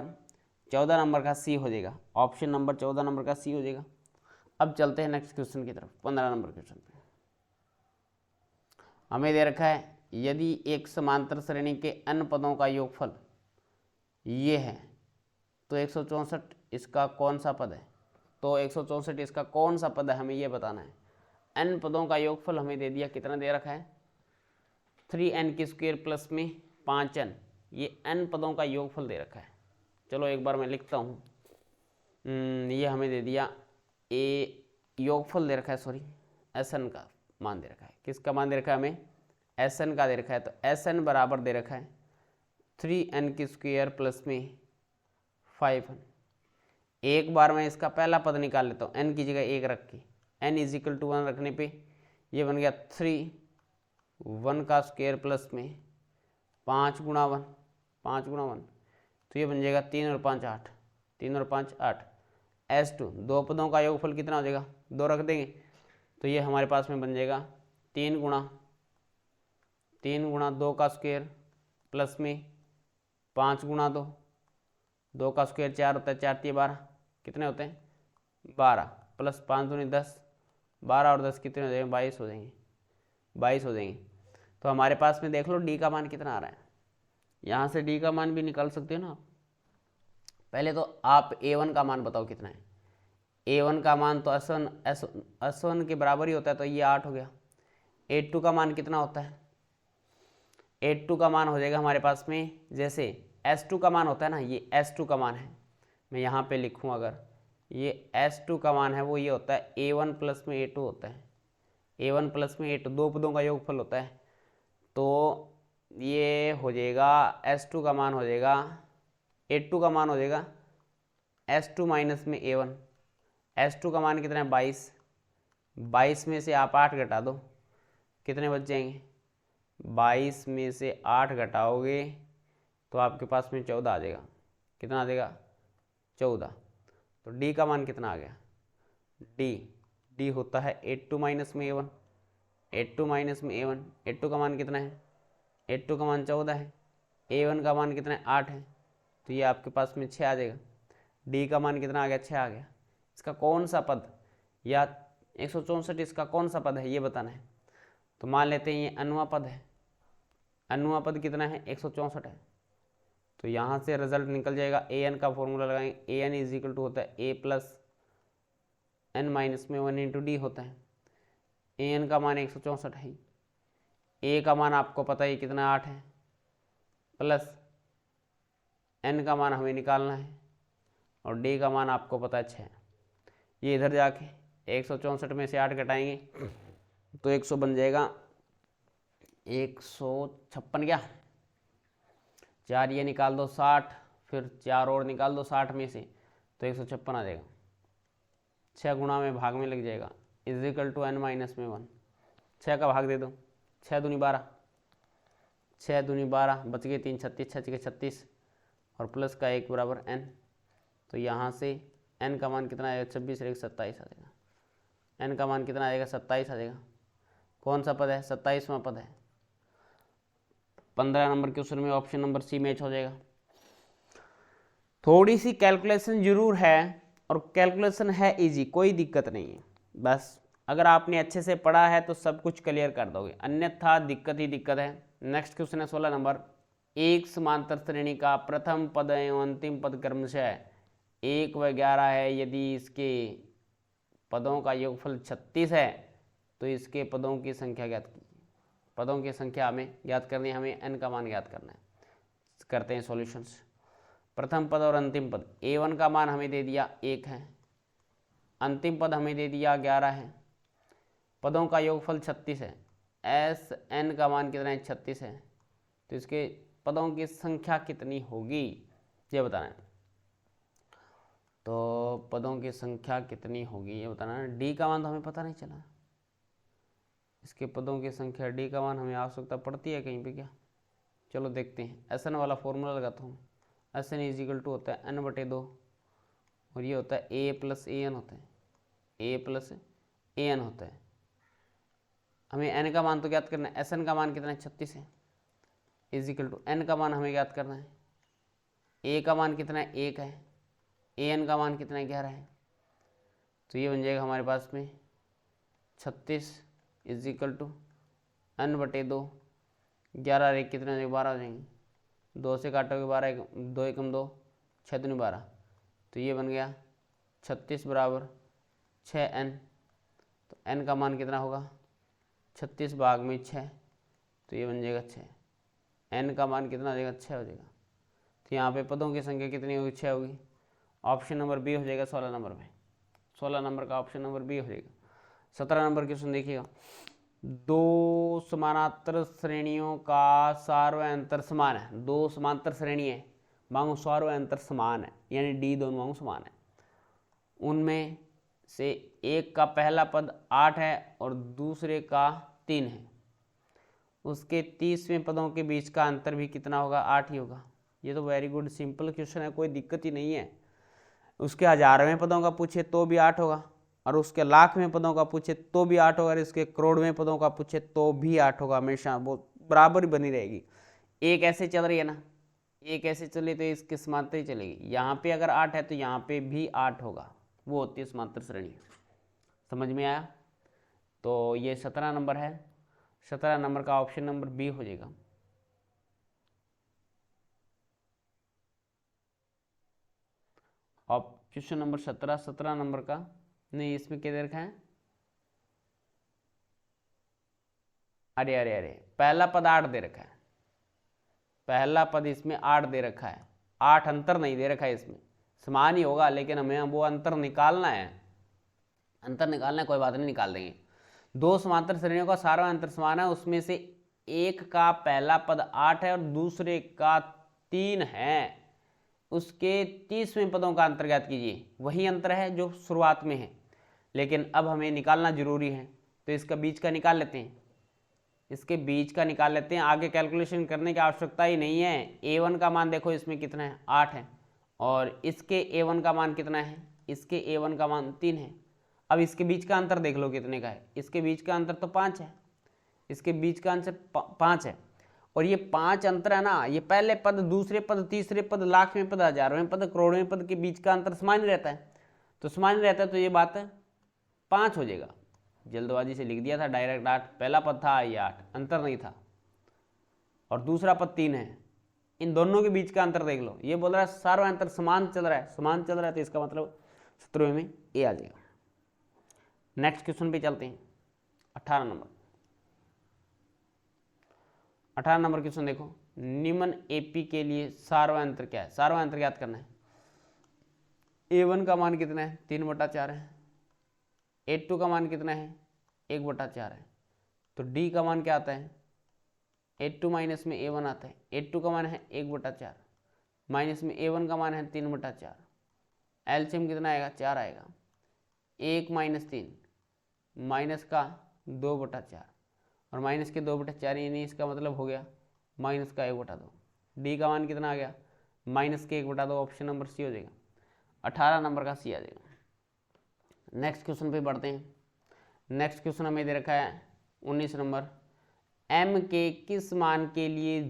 14 नंबर का सी हो जाएगा, ऑप्शन नंबर 14 नंबर का सी हो जाएगा। अब चलते हैं नेक्स्ट क्वेश्चन की तरफ, 15 नंबर क्वेश्चन पे। हमें दे रखा है यदि एक समांतर श्रेणी के n पदों का योगफल ये है तो 164 इसका कौन सा पद है, तो 164 इसका कौन सा पद है हमें ये बताना है। n पदों का योगफल हमें दे दिया, कितना दे रखा है 3n की स्क्वायर प्लस में 5n, ये n पदों का योगफल दे रखा है। चलो एक बार मैं लिखता हूँ, ये हमें दे दिया योगफल दे रखा है, सॉरी Sn का मान दे रखा है, किसका मान दे रखा है हमें Sn का दे रखा है। तो Sn बराबर दे रखा है 3n की स्क्वायर प्लस में 5n। एक बार मैं इसका पहला पद निकाल लेता हूँ, n की जगह 1 रख के, n इज इक्वल टू 1 रखने पे ये बन गया 3 1 का स्क्वायर प्लस में 5 गुणा 1, तो ये बन जाएगा 3 और 5 8, 3 और 5 8। S2 दो पदों का योगफल कितना हो जाएगा, 2 रख देंगे तो ये हमारे पास में बन जाएगा 3 गुणा 3 गुणा 2 का स्क्वायर प्लस में 5 गुणा 2, 2 का स्क्वायर 4 होता है, 4 3 12, कितने होते हैं 12, प्लस 5 दूनी 10, 12 और 10 कितने हो जाएंगे 22 हो जाएंगे, 22 हो जाएंगे। तो हमारे पास में देख लो डी का मान कितना आ रहा है, यहाँ से डी का मान भी निकाल सकते हो ना। पहले तो आप A1 का मान बताओ कितना है। A1 का मान तो S1 के बराबर ही होता है, तो ये 8 हो गया। A2 का मान कितना होता है, A2 का मान हो जाएगा हमारे पास में, जैसे S2 का मान होता है ना, ये S2 का मान है, मैं यहाँ पे लिखूँ अगर ये S2 का मान है वो ये होता है A1 प्लस में A2 होता है, A1 प्लस में A2 दो पदों का योगफल होता है। तो ये हो जाएगा S2 का मान हो जाएगा, A2 का मान हो जाएगा S2 माइनस में A1। S2 का मान कितना है 22, 22 में से आप 8 घटा दो, कितने बच जाएंगे, 22 में से 8 घटाओगे तो आपके पास में 14 आ जाएगा। कितना आ जाएगा 14। तो D का मान कितना आ गया, D होता है A2 माइनस में A1, A2 माइनस में A1। A2 का मान कितना है, A2 का मान 14 है, A1 का मान कितना है 8 है, तो ये आपके पास में 6 आ जाएगा। D का मान कितना आ गया 6 आ गया। इसका कौन सा पद या 164 इसका कौन सा पद है ये बताना है। तो मान लेते हैं ये अनवा पद है, अनवा पद कितना है 164 है। तो यहाँ से रिजल्ट निकल जाएगा, an का फॉर्मूला लगाएंगे, an इज इक्वल टू होता है a प्लस n माइनस में 1 इंटू डी होता है। an का मान 164 है, a का मान आपको पता ही कितना 8 है, प्लस n का मान हमें निकालना है और d का मान आपको पता है 6। ये इधर जाके 164 में से 8 घटाएंगे तो 100 बन जाएगा, 156 क्या, 4 ये निकाल दो 60, फिर 4 और निकाल दो 60 में से तो 156 आ जाएगा। 6 गुणा में भाग में लग जाएगा, is equal to n minus में 1। 6 का भाग दे दो, 6 दूनी 12, 6 दूनी 12, बच गए 3 36, 6 36 और प्लस का 1 बराबर n। तो यहाँ से n का मान कितना आएगा 26 और 1 27 आ जाएगा। n का मान कितना आएगा 27 आ जाएगा। कौन सा पद है 27वां पद है। 15 नंबर क्वेश्चन में ऑप्शन नंबर सी मैच हो जाएगा। थोड़ी सी कैलकुलेशन जरूर है और कैलकुलेशन है इजी, कोई दिक्कत नहीं है। बस अगर आपने अच्छे से पढ़ा है तो सब कुछ क्लियर कर दोगे, अन्यथा दिक्कत ही दिक्कत है। नेक्स्ट क्वेश्चन है 16 नंबर। एक समांतर श्रेणी का प्रथम पद एवं अंतिम पद क्रमशः 1 व 11 है। यदि इसके पदों का योगफल 36 है तो इसके पदों की संख्या ज्ञात कीजिए। पदों की संख्या हमें ज्ञात करनी है, हमें n का मान ज्ञात करना है। करते हैं सॉल्यूशंस। प्रथम पद और अंतिम पद, a1 का मान हमें दे दिया 1 है, अंतिम पद हमें दे दिया 11 है, पदों का योगफल 36 है, Sn का मान कितना है 36 है, तो इसके पदों की संख्या कितनी होगी ये बताना है। तो पदों की संख्या कितनी होगी ये बताना है। डी का मान तो हमें पता नहीं चला, इसके पदों की संख्या डी का मान हमें आवश्यकता पड़ती है कहीं पे क्या, चलो देखते हैं। Sn वाला फॉर्मूला लगाता हूँ, Sn इज इक्वल टू होता है n/2 और ये होता है a प्लस an होता है, a प्लस an होता है। हमें n का मान तो ज्ञात करना है, Sn का मान कितना है 36 है, इज इक्वल टू n का मान हमें ज्ञात करना है, a का मान कितना है 1 है, an का मान कितना है 11 है, तो ये बन जाएगा हमारे पास में 36 इज इक्वल टू n/2, 11 और 1 कितने हो जाएंगे 12 हो जाएंगे, 2 से काटोगे 12, 2 एकम 2, 6 दूनी 12, तो ये बन गया 36 बराबर 6n। तो n का मान कितना होगा 36 भाग में 6, तो ये बन जाएगा 6। n का मान कितना हो जाएगा 6 हो जाएगा। तो यहाँ पे पदों की संख्या कितनी होगी 6 होगी। ऑप्शन नंबर बी हो जाएगा 16 नंबर में, 16 नंबर का ऑप्शन नंबर बी हो जाएगा। 17 नंबर क्वेश्चन देखिएगा। दो समानांतर श्रेणियों का सार व अंतर समान है। दो समांतर श्रेणी है, मांगो सार व अंतर समान है, यानी डी दोनों मांगो समान है। उनमें से एक का पहला पद 8 है और दूसरे का 3 है। उसके 30वें पदों के बीच का अंतर भी कितना होगा 8 ही होगा। ये तो वेरी गुड सिंपल क्वेश्चन है, कोई दिक्कत ही नहीं है। उसके 1000वें पदों का पूछे तो भी 8 होगा, और उसके लाखवें पदों का पूछे तो भी 8 होगा, और इसके करोड़वें पदों का पूछे तो भी 8 होगा। हमेशा वो बराबर बनी रहेगी। एक ऐसे चल रही है ना, एक ऐसे चले तो इसके समांतर ही चलेगी। यहाँ पे अगर 8 है तो यहाँ पे भी 8 होगा, वो होती है समांतर श्रेणी। समझ में आया? तो ये 17 नंबर है। 17 नंबर का ऑप्शन नंबर बी हो जाएगा। ऑप्शन नंबर 17 नंबर का नहीं, इसमें क्या दे रखा है? अरे अरे अरे, पहला पद 8 दे रखा है, पहला पद इसमें 8 दे रखा है, 8 अंतर नहीं दे रखा है इसमें, समान ही होगा लेकिन हमें वो अंतर निकालना है, अंतर निकालना है, कोई बात नहीं निकाल देंगे। दो समांतर श्रेणियों का सारा अंतर समान है, उसमें से एक का पहला पद 8 है और दूसरे का 3 है, उसके 30वें पदों का अंतर ज्ञात कीजिए। वही अंतर है जो शुरुआत में है, लेकिन अब हमें निकालना जरूरी है, तो इसका बीच का निकाल लेते हैं, इसके बीच का निकाल लेते हैं। आगे कैलकुलेशन करने की आवश्यकता ही नहीं है। a1 का मान देखो इसमें कितना है, 8 है, और इसके a1 का मान कितना है, इसके a1 का मान 3 है। अब इसके बीच का अंतर देख लो कितने का है, इसके बीच का अंतर तो 5 है, इसके बीच का अंतर 5 है, और ये 5 अंतर है ना, ये पहले पद, दूसरे पद, तीसरे पद, लाखवें पद, हजारवें पद, करोड़वें पद के बीच का अंतर समान रहता है, तो समान रहता है, तो ये बात 5 हो जाएगा। जल्दबाजी से लिख दिया था डायरेक्ट 8, पहला पद था ये 8, अंतर नहीं था, और दूसरा पद 3 है, इन दोनों के बीच का अंतर देख लो। ये बोल रहा है सारा अंतर समान चल रहा है, समान चल रहा है, तो इसका मतलब 17वें में ए आ जाएगा। नेक्स्ट क्वेश्चन पे चलते हैं। 18 नंबर, 18 नंबर क्वेश्चन देखो, निम्न एपी के लिए सार्वय अंतर क्या है? सार्वय अंतर ज्ञात करना है। a1 का मान कितना है, 3/4 है, a2 का मान कितना है, 1/4 है, तो d का मान क्या आता है, a2 माइनस में a1 आता है, a2 का मान है 1/4, माइनस में a1 का मान है 3/4, एलसीएम कितना आएगा, 4 आएगा, 1 माइनस 3 माइनस का 2/4 और माइनस के 2/4, यानी इसका मतलब हो गया माइनस का 1/2। डी का मान कितना आ गया, माइनस के 1/2, ऑप्शन नंबर सी हो जाएगा। 18 नंबर का सी आ जाएगा। नेक्स्ट क्वेश्चन पे बढ़ते हैं। नेक्स्ट क्वेश्चन हमें दे रखा है 19 नंबर, m के किस मान के लिए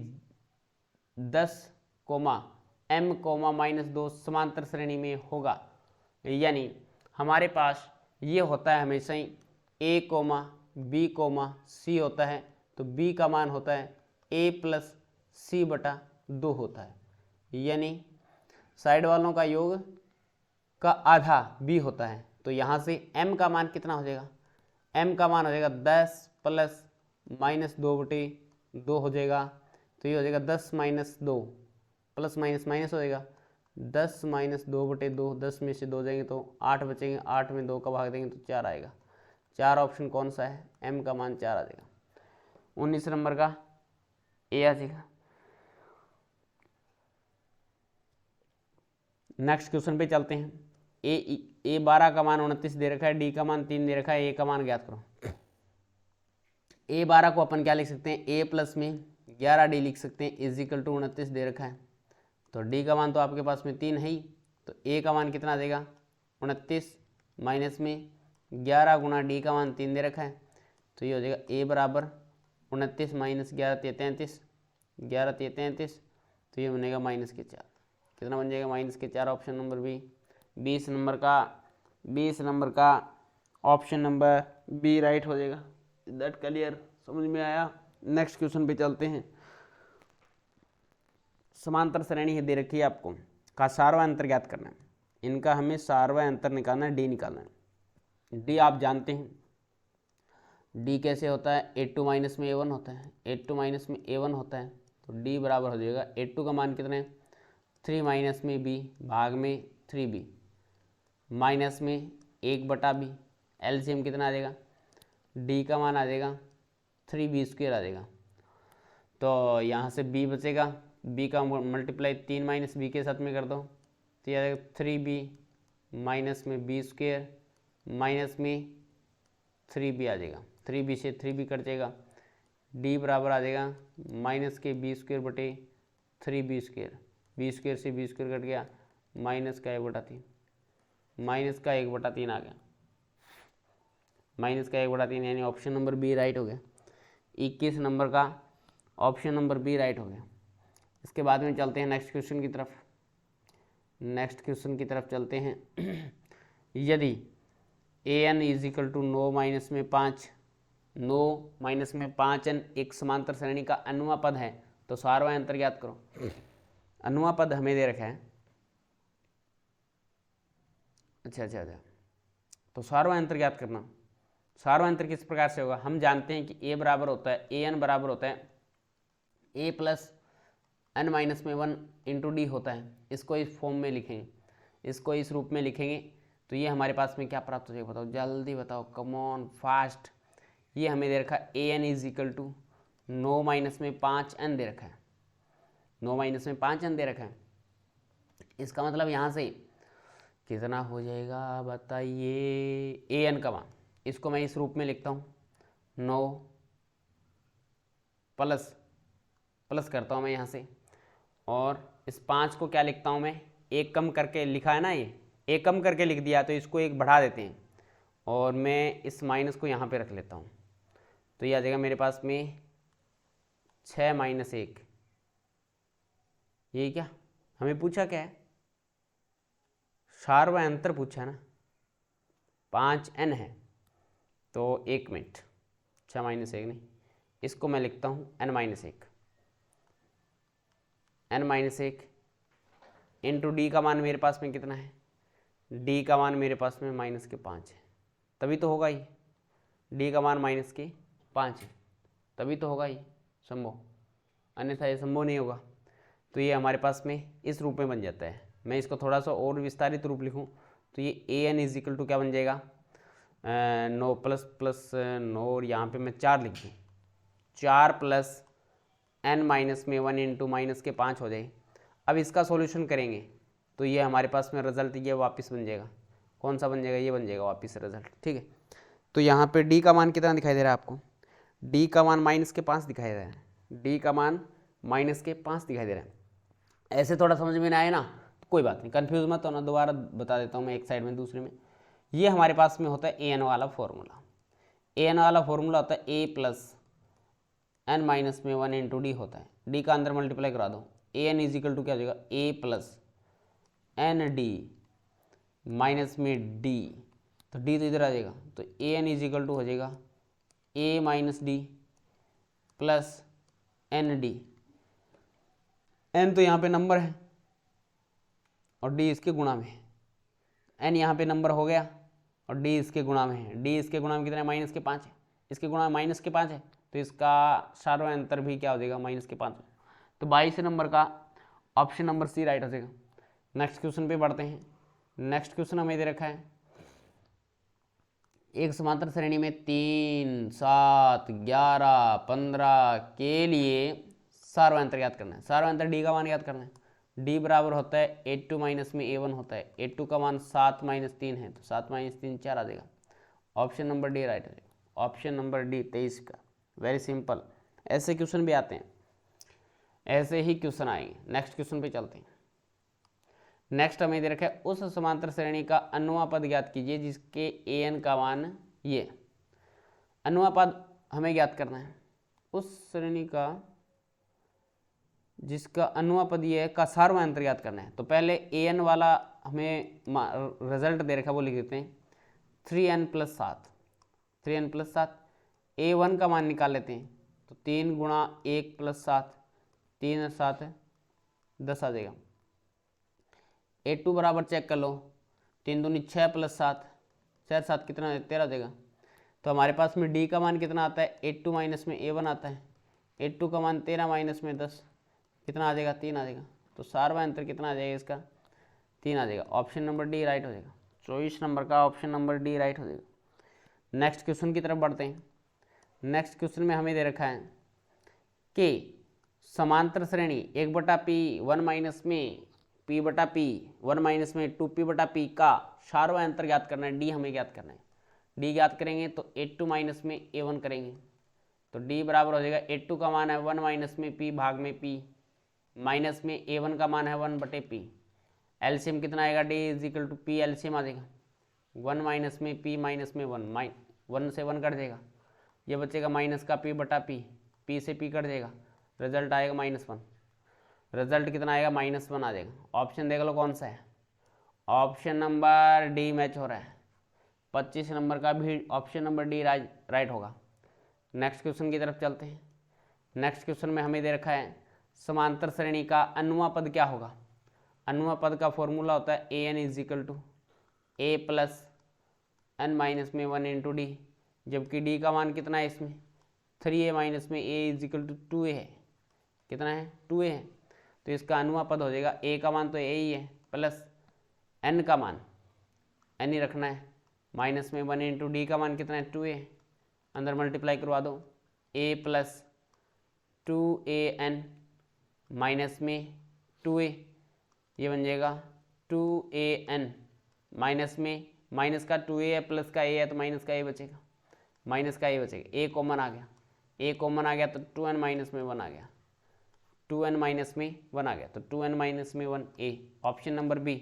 10, m, -2 समांतर श्रेणी में होगा? यानी हमारे पास ये होता है हमेशा ही a, b, c होता है, तो b का मान होता है a + c/2 होता है, यानी साइड वालों का योग का आधा b होता है। तो यहाँ से m का मान कितना हो जाएगा, m का मान हो जाएगा 10 + -2/2 हो जाएगा, तो ये हो जाएगा 10 - 2, प्लस माइनस माइनस हो जाएगा, 10 - 2/2, 10 में से 2 जाएंगे तो 8 बचेंगे, 8 में 2 का भाग देंगे तो 4 आएगा। 4 ऑप्शन कौन सा है, m का मान 4 आ जाएगा। 19 नंबर का ए आ जाएगा। नेक्स्ट क्वेश्चन पे चलते हैं। ए 12 का मान 29 दे रखा है, डी का मान 3 दे रखा है, ए का मान ज्ञात करो। ए 12 को अपन क्या लिख सकते हैं, ए प्लस में 11d लिख सकते हैं, = 29 दे रखा है, तो डी का मान तो आपके पास में 3 है ही, तो ए का मान कितना देगा 29 माइनस में 11 गुना डी का मान 3 दे रखा है, तो ये हो जाएगा ए बराबर 29 माइनस 11 × 33, 11 × 33, तो ये बनेगा -4। कितना बन जाएगा, -4, ऑप्शन नंबर बी। 20 नंबर का ऑप्शन नंबर बी राइट हो जाएगा। दैट क्लियर, समझ में आया। नेक्स्ट क्वेश्चन पे चलते हैं। समांतर श्रेणी है दे रखी है आपको, का सार्वय अंतर ज्ञात करना है। इनका हमें सार्वय अंतर निकालना है, डी निकालना है। डी आप जानते हैं, डी कैसे होता है, a2 माइनस में a1 होता है, a2 माइनस में a1 होता है, तो डी बराबर हो जाएगा a2 का मान कितना है 3 माइनस में b भाग में 3b माइनस में 1/b, एलसीएम कितना आ जाएगा, डी का मान आ जाएगा 3b² आ जाएगा, तो यहाँ से b बचेगा, b का मल्टीप्लाई 3 माइनस b के साथ में कर दो, तो यह आ जाएगा 3b माइनस में b² माइनस में 3b आ जाएगा, 3b से 3b कट जाएगा, d बराबर आ जाएगा माइनस के b² बटे 3b², b² से b² कट गया, माइनस का 1/3, माइनस का 1/3 आ गया, माइनस का 1/3, यानी ऑप्शन नंबर बी राइट हो गया। 21 नंबर का ऑप्शन नंबर बी राइट हो गया। इसके बाद में चलते हैं नेक्स्ट क्वेश्चन की तरफ। नेक्स्ट क्वेश्चन की तरफ चलते हैं। यदि a n is equal to 9 minus में 5, 9 माइनस में 5n एक समांतर श्रेणी का अनुमा पद है तो सारवा अंतर ज्ञात करो। अनुमा पद हमें दे रखा है। अच्छा, तो सारवा अंतर ज्ञात करना। सारवा अंतर किस प्रकार से होगा? हम जानते हैं कि ए बराबर होता है, ए एन बराबर होता है ए प्लस एन माइनस में 1 इंटू डी होता है। इसको इस फॉर्म में लिखेंगे, इसको इस रूप में लिखेंगे तो ये हमारे पास में क्या प्राप्त हो जाएगा? बताओ, जल्दी बताओ, कम ऑन फास्ट। ये हमें दे रखा है a n is equal to 9 minus में 5n दे रखा है, 9 माइनस में 5n दे रखा है। इसका मतलब यहाँ से कितना हो जाएगा बताइए? ए एन का मान, इसको मैं इस रूप में लिखता हूँ, 9 प्लस करता हूँ मैं यहाँ से, और इस 5 को क्या लिखता हूँ मैं? एक कम करके लिखा है ना, ये एक कम करके लिख दिया तो इसको एक बढ़ा देते हैं और मैं इस माइनस को यहाँ पे रख लेता हूँ। तो ये आ जाएगा मेरे पास में 6 माइनस 1। यही क्या हमें पूछा क्या है? सारवा अंतर पूछा है ना, 5n है तो 1 मिनट, 6 माइनस 1 नहीं, इसको मैं लिखता हूँ n minus 1, n minus 1 into D का मान मेरे पास में कितना है? डी का मान मेरे पास में माइनस के 5 है, तभी तो होगा ही। डी का मान माइनस के 5 है, तभी तो होगा ही संभव, अन्यथा ये संभव नहीं होगा। तो ये हमारे पास में इस रूप में बन जाता है। मैं इसको थोड़ा सा और विस्तारित रूप लिखूँ तो ये ए एन इज इक्वल टू क्या बन जाएगा? 9 प्लस 9 और यहाँ पे मैं 4 लिख दूँ, 4 प्लस n माइनस में 1 इंटू माइनस के 5 हो जाए। अब इसका सॉल्यूशन करेंगे तो ये हमारे पास में रिजल्ट ये वापस बन जाएगा। कौन सा बन जाएगा? ये बन जाएगा वापस रिजल्ट, ठीक है। तो यहाँ पे डी का मान कितना दिखाई दे रहा है आपको? डी का मान माइनस के 5 दिखाई दे रहा है, डी का मान माइनस के 5 दिखाई दे रहा है। ऐसे थोड़ा समझ में ना आए ना तो कोई बात नहीं, कन्फ्यूज मत होना, दोबारा बता देता हूँ मैं एक साइड में दूसरे में। ये हमारे पास में होता है ए एन वाला फॉर्मूला। ए एन वाला फॉर्मूला होता है ए प्लस एन माइनस में 1 इंटू डी होता है। डी का अंदर मल्टीप्लाई करा दो, a n is equal to क्या हो जाएगा? A plus n d minus में डी, तो डी तो इधर आ जाएगा, तो a n is equal to हो जाएगा a minus d plus n d. N तो यहाँ पे नंबर है और डी इसके गुणा में है, एन यहाँ पे नंबर हो गया और डी इसके गुणा में है। डी इसके गुणा में कितना है? माइनस के 5 है, इसके गुणा में माइनस के 5 है, तो इसका सारवा अंतर भी क्या हो जाएगा? माइनस के 5। तो 22 नंबर का ऑप्शन नंबर सी राइट हो जाएगा। नेक्स्ट क्वेश्चन पे बढ़ते हैं। नेक्स्ट क्वेश्चन हमें दे रखा है, एक समांतर श्रेणी में 3, 7, 11, 15 के लिए सारवा अंतर ज्ञात करना है। सारवा अंतर डी का मान ज्ञात करना है। डी बराबर होता है a2 माइनस में a1 होता है, a2 का मान 7 माइनस 3 है, तो 7 माइनस 3 4 आ जाएगा। ऑप्शन नंबर डी राइट हो जाएगा। ऑप्शन नंबर डी 23 का। वेरी सिंपल, ऐसे क्वेश्चन भी आते हैं, ऐसे ही क्वेश्चन आएंगे। नेक्स्ट क्वेश्चन पे चलते हैं। नेक्स्ट हमें दे रखा है, उस समांतर श्रेणी का अनुमा पद ज्ञात कीजिए जिसके ए एन का मान ये। अनुमा पद हमें ज्ञात करना है, उस श्रेणी का जिसका अनुमा पद ये है का सारवा अंतर ज्ञात करना है। तो पहले ए एन वाला हमें रिजल्ट दे रखा है, वो लिख देते हैं 3n plus 7, 3n plus 7। a1 का मान निकाल लेते हैं, तो 3 गुणा 1 प्लस 7, 3 7 10 आ जाएगा। a2 बराबर चेक कर लो, 3 दूनी 6 प्लस 7, 6 7 कितना? 13 आ जाएगा। तो हमारे पास में d का मान कितना आता है? a2 माइनस में a1 आता है। a2 का मान 13 माइनस में 10 कितना आ जाएगा? 3 आ जाएगा। तो सारवा अंतर कितना आ जाएगा इसका? 3 आ जाएगा। ऑप्शन नंबर डी राइट हो जाएगा। 24 नंबर का ऑप्शन नंबर डी राइट हो जाएगा। नेक्स्ट क्वेश्चन की तरफ बढ़ते हैं। नेक्स्ट क्वेश्चन में हमें दे रखा है कि समांतर श्रेणी 1/p 1 माइनस में p/p 1 माइनस में 2p/p का सारवा अंतर ज्ञात करना है। डी हमें ज्ञात करना है। डी ज्ञात करेंगे तो a2 माइनस में a1 करेंगे, तो डी बराबर हो जाएगा a2 का मान है 1 माइनस में p भाग में p, माइनस में a1 का मान है 1/p। एलसीएम कितना आएगा? D is equal to p, LCM आ जाएगा 1 माइनस में p माइनस में 1 से 1 कट जाएगा, ये बचेगा माइनस का p/p, p से p कट जाएगा, रिजल्ट आएगा -1, रिजल्ट कितना आएगा -1 आ जाएगा। ऑप्शन देख लो कौन सा है, ऑप्शन नंबर डी मैच हो रहा है, 25 नंबर का भी ऑप्शन नंबर डी राइट होगा। नेक्स्ट क्वेश्चन की तरफ चलते हैं। नेक्स्ट क्वेश्चन में हमें दे रखा है समांतर श्रेणी का अनुमा पद क्या होगा। अनुमा पद का फॉर्मूला होता है a n is equal to a plus n minus में 1 इंटू डी, जबकि डी का मान कितना है इसमें 3a माइनस में ए इजिकल टू 2a है, कितना है 2a है, तो इसका अनुमा पद हो जाएगा a का मान तो a ही है प्लस n का मान n ही रखना है माइनस में 1 इंटू डी का मान कितना है 2a, अंदर मल्टीप्लाई करवा दो a प्लस 2an माइनस में 2a, ये बन जाएगा 2an माइनस में माइनस का 2a है प्लस का a है तो माइनस का a बचेगा, माइनस का a बचेगा, a कॉमन आ गया, a कॉमन आ गया तो 2n माइनस में 1 आ गया, 2n माइनस में 1 आ गया, तो 2n माइनस में 1 a, option number B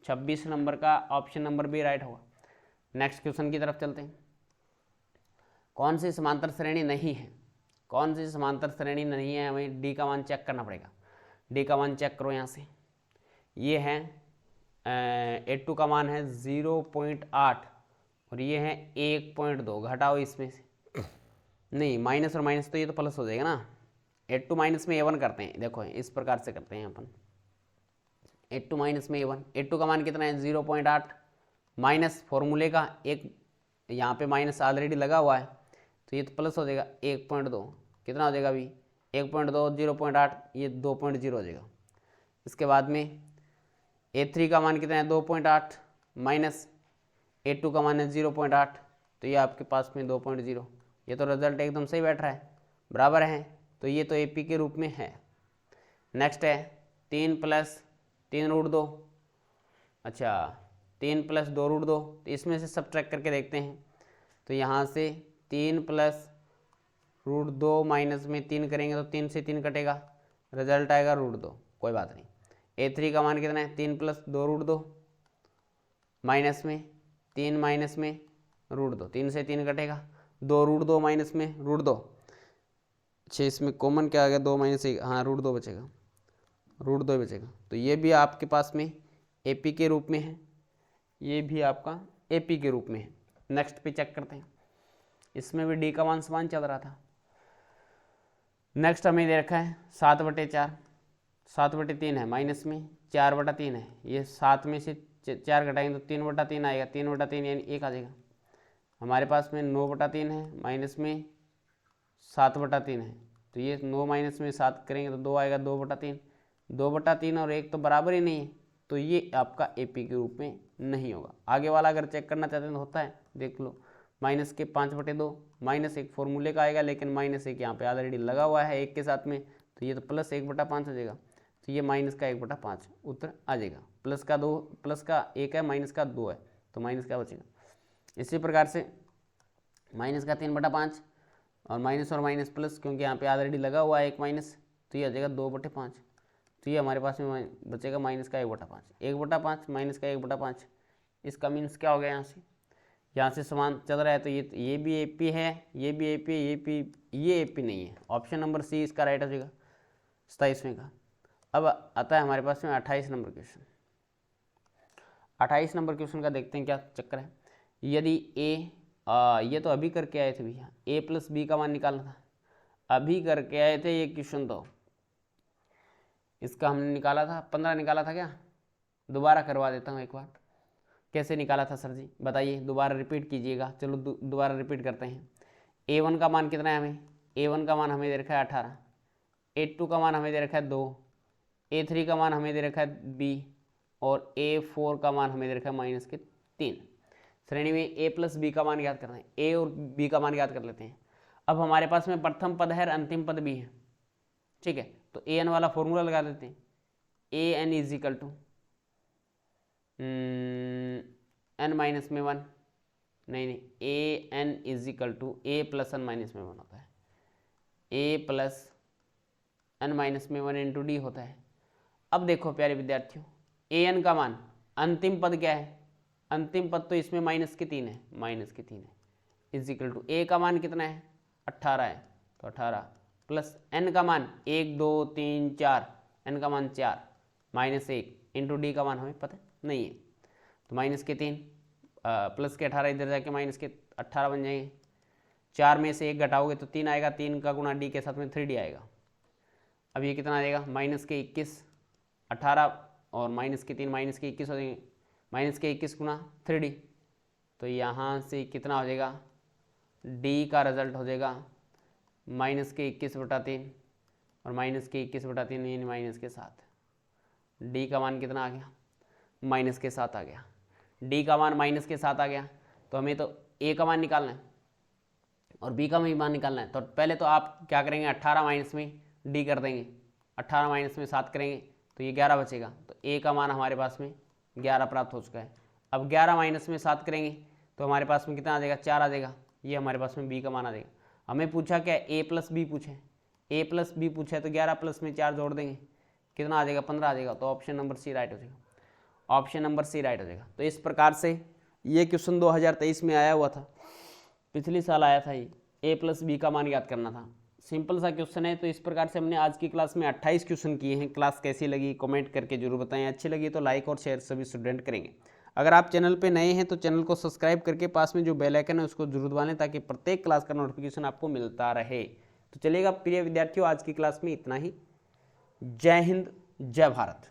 26 number का ऑप्शन नंबर बी राइट होगा। नेक्स्ट क्वेश्चन की तरफ चलते हैं। कौन सी समांतर श्रेणी नहीं है, कौन सी समांतर श्रेणी नहीं है, हमें डी का मान चेक करना पड़ेगा। डी का मान चेक करो यहाँ से, ये है A2 का मान है 0.8 और ये है 1.2, घटाओ इसमें से, नहीं माइनस और माइनस तो ये तो प्लस हो जाएगा ना, A2 माइनस में A1 करते हैं, देखो इस प्रकार से करते हैं अपन, A2 माइनस में A1, A2 का मान कितना है 0.8 माइनस फॉर्मूले का एक, यहाँ पे माइनस ऑलरेडी लगा हुआ है तो ये तो प्लस हो जाएगा 1.2, कितना हो जाएगा अभी 1.2 0.8 ये 2.0 हो जाएगा। इसके बाद में A3 का मान कितना है 2.8 माइनस A2 का मान है 0.8 तो ये आपके पास में 2.0, ये तो रिजल्ट एकदम सही बैठ रहा है, बराबर है, तो ये तो AP के रूप में है। नेक्स्ट है 3 प्लस 3 रूट 2, अच्छा 3 प्लस 2 रूट 2, तो इसमें से सब्ट्रैक्ट करके देखते हैं, तो यहाँ से 3 प्लस रूट 2 माइनस में 3 करेंगे तो 3 से 3 कटेगा, रिजल्ट आएगा रूट 2, कोई बात नहीं। A3 का मान कितना है 3 प्लस 2 रूट 2 माइनस में 3 माइनस में रूट 2, 3 से 3 कटेगा, 2 रूट 2 माइनस में रूट 2, अच्छा इसमें कॉमन क्या आ गया 2 माइनस 1, हाँ रूट 2 बचेगा, रूट 2 बचेगा, तो ये भी आपके पास में AP के रूप में है, ये भी आपका AP के रूप में है। नेक्स्ट पे चेक करते हैं, इसमें भी डी का मान समान चल रहा था। नेक्स्ट हमें दे रखा है 7/4, 7/3 है माइनस में 4/3 है, ये 7 में से 4 घटाएंगे तो 3/3 आएगा, 3/3 यानी 1 आ जाएगा। हमारे पास में 9/3 है माइनस में 7/3 है, तो ये 9 माइनस में 7 करेंगे तो 2 आएगा, 2/3, 2/3 और 1 तो बराबर ही नहीं है, तो ये आपका AP के रूप में नहीं होगा। आगे वाला अगर चेक करना चाहते हैं तो होता है, देख लो माइनस के 5/2 माइनस 1 फॉर्मूले का आएगा, लेकिन माइनस 1 यहाँ पे ऑलरेडी लगा हुआ है 1 के साथ में, तो ये तो प्लस 1/5 हो जाएगा, तो ये माइनस का 1/5 उत्तर आ जाएगा। प्लस का 2, प्लस का 1 है माइनस का 2 है, तो माइनस का बचेगा। इसी प्रकार से माइनस का 3/5 और माइनस प्लस, क्योंकि यहाँ पे ऑलरेडी लगा हुआ है 1 माइनस, तो ये आ जाएगा 2/5, तो ये हमारे पास में बचेगा माइनस का 1/5, 1/5 माइनस का 1/5, इसका मीन्स क्या हो गया, यहाँ से समान चल रहा है, तो ये भी AP है, ये भी AP है, ये AP नहीं है, ऑप्शन नंबर सी इसका राइट हो जाएगा 27वें का। अब आता है हमारे पास में 28 नंबर क्वेश्चन। 28 नंबर क्वेश्चन का देखते हैं क्या चक्कर है। यदि ये तो अभी करके आए थे भैया, A प्लस B का मान निकालना था, अभी करके आए थे ये क्वेश्चन, तो इसका हमने निकाला था 15 निकाला था क्या, दोबारा करवा देता हूँ एक बार। कैसे निकाला था सर जी बताइए, दोबारा रिपीट कीजिएगा। चलो दोबारा रिपीट करते हैं। A1 का मान कितना है, हमें A1 का मान हमें दे रखा है 18, A2 का मान हमें दे रखा है 2, A3 का मान हमें दे रखा है B और A4 का मान हमें दे रखा है -3। श्रेणी में A प्लस B का मान याद करना है, A और B का मान याद कर लेते हैं। अब हमारे पास में प्रथम पद है और अंतिम पद भी है, ठीक है, तो AN वाला फॉर्मूला लगा देते हैं, AN equal to n minus में 1, नहीं AN equal to A plus n minus में 1 होता है, A प्लस n माइनस में 1 इंटू डी होता है। अब देखो प्यारे विद्यार्थियों, AN का मान अंतिम पद क्या है, अंतिम पद तो इसमें -3 है, इजिकल टू A का मान कितना है 18 है, तो 18 प्लस n का मान 1 2 3 4, n का मान 4 माइनस 1 इंटू डी का मान हमें पता नहीं है, तो माइनस के 3 प्लस के 18 इधर जाके माइनस के 18 बन जाएंगे। 4 में से 1 घटाओगे तो 3 आएगा, 3 का गुणा डी के साथ में 3d आएगा। अब ये कितना आ जाएगा, माइनस के 21, 18 और माइनस के 3 माइनस के 21 हो जाएंगे, माइनस के 21 गुणा 3d, तो यहाँ से कितना हो जाएगा, d का रिजल्ट हो जाएगा माइनस के 21/3 और माइनस के 21/3 यानी माइनस के 7। d का मान कितना आ गया, माइनस के 7 आ गया। d का मान माइनस के 7 आ गया, तो हमें तो a का मान निकालना है और b का मान निकालना है। तो पहले तो आप क्या करेंगे, 18 माइनस में d कर देंगे, 18 माइनस में 7 करेंगे तो ये 11 बचेगा, तो a का मान हमारे पास में 11 प्राप्त हो चुका है। अब 11 माइनस में 7 करेंगे तो हमारे पास में कितना आ जाएगा, 4 आ जाएगा, ये हमारे पास में b का मान आ जाएगा। हमें पूछा क्या, a प्लस b पूछे, a प्लस b पूछा है तो 11 प्लस में 4 जोड़ देंगे, कितना आ जाएगा, 15 आ जाएगा। तो ऑप्शन नंबर सी राइट हो जाएगा, ऑप्शन नंबर सी राइट हो जाएगा। तो इस प्रकार से ये क्वेश्चन 2023 में आया हुआ था, पिछले साल आया था, ये a प्लस बी का मान याद करना था। सिंपल सा क्वेश्चन है। तो इस प्रकार से हमने आज की क्लास में 28 क्वेश्चन किए हैं। क्लास कैसी लगी कमेंट करके जरूर बताएं, अच्छी लगी तो लाइक और शेयर सभी स्टूडेंट करेंगे। अगर आप चैनल पे नए हैं तो चैनल को सब्सक्राइब करके पास में जो बेल आइकन है उसको जरूर दबा लें ताकि प्रत्येक क्लास का नोटिफिकेशन आपको मिलता रहे। तो चलिएगा प्रिय विद्यार्थियों, आज की क्लास में इतना ही। जय हिंद, जय भारत।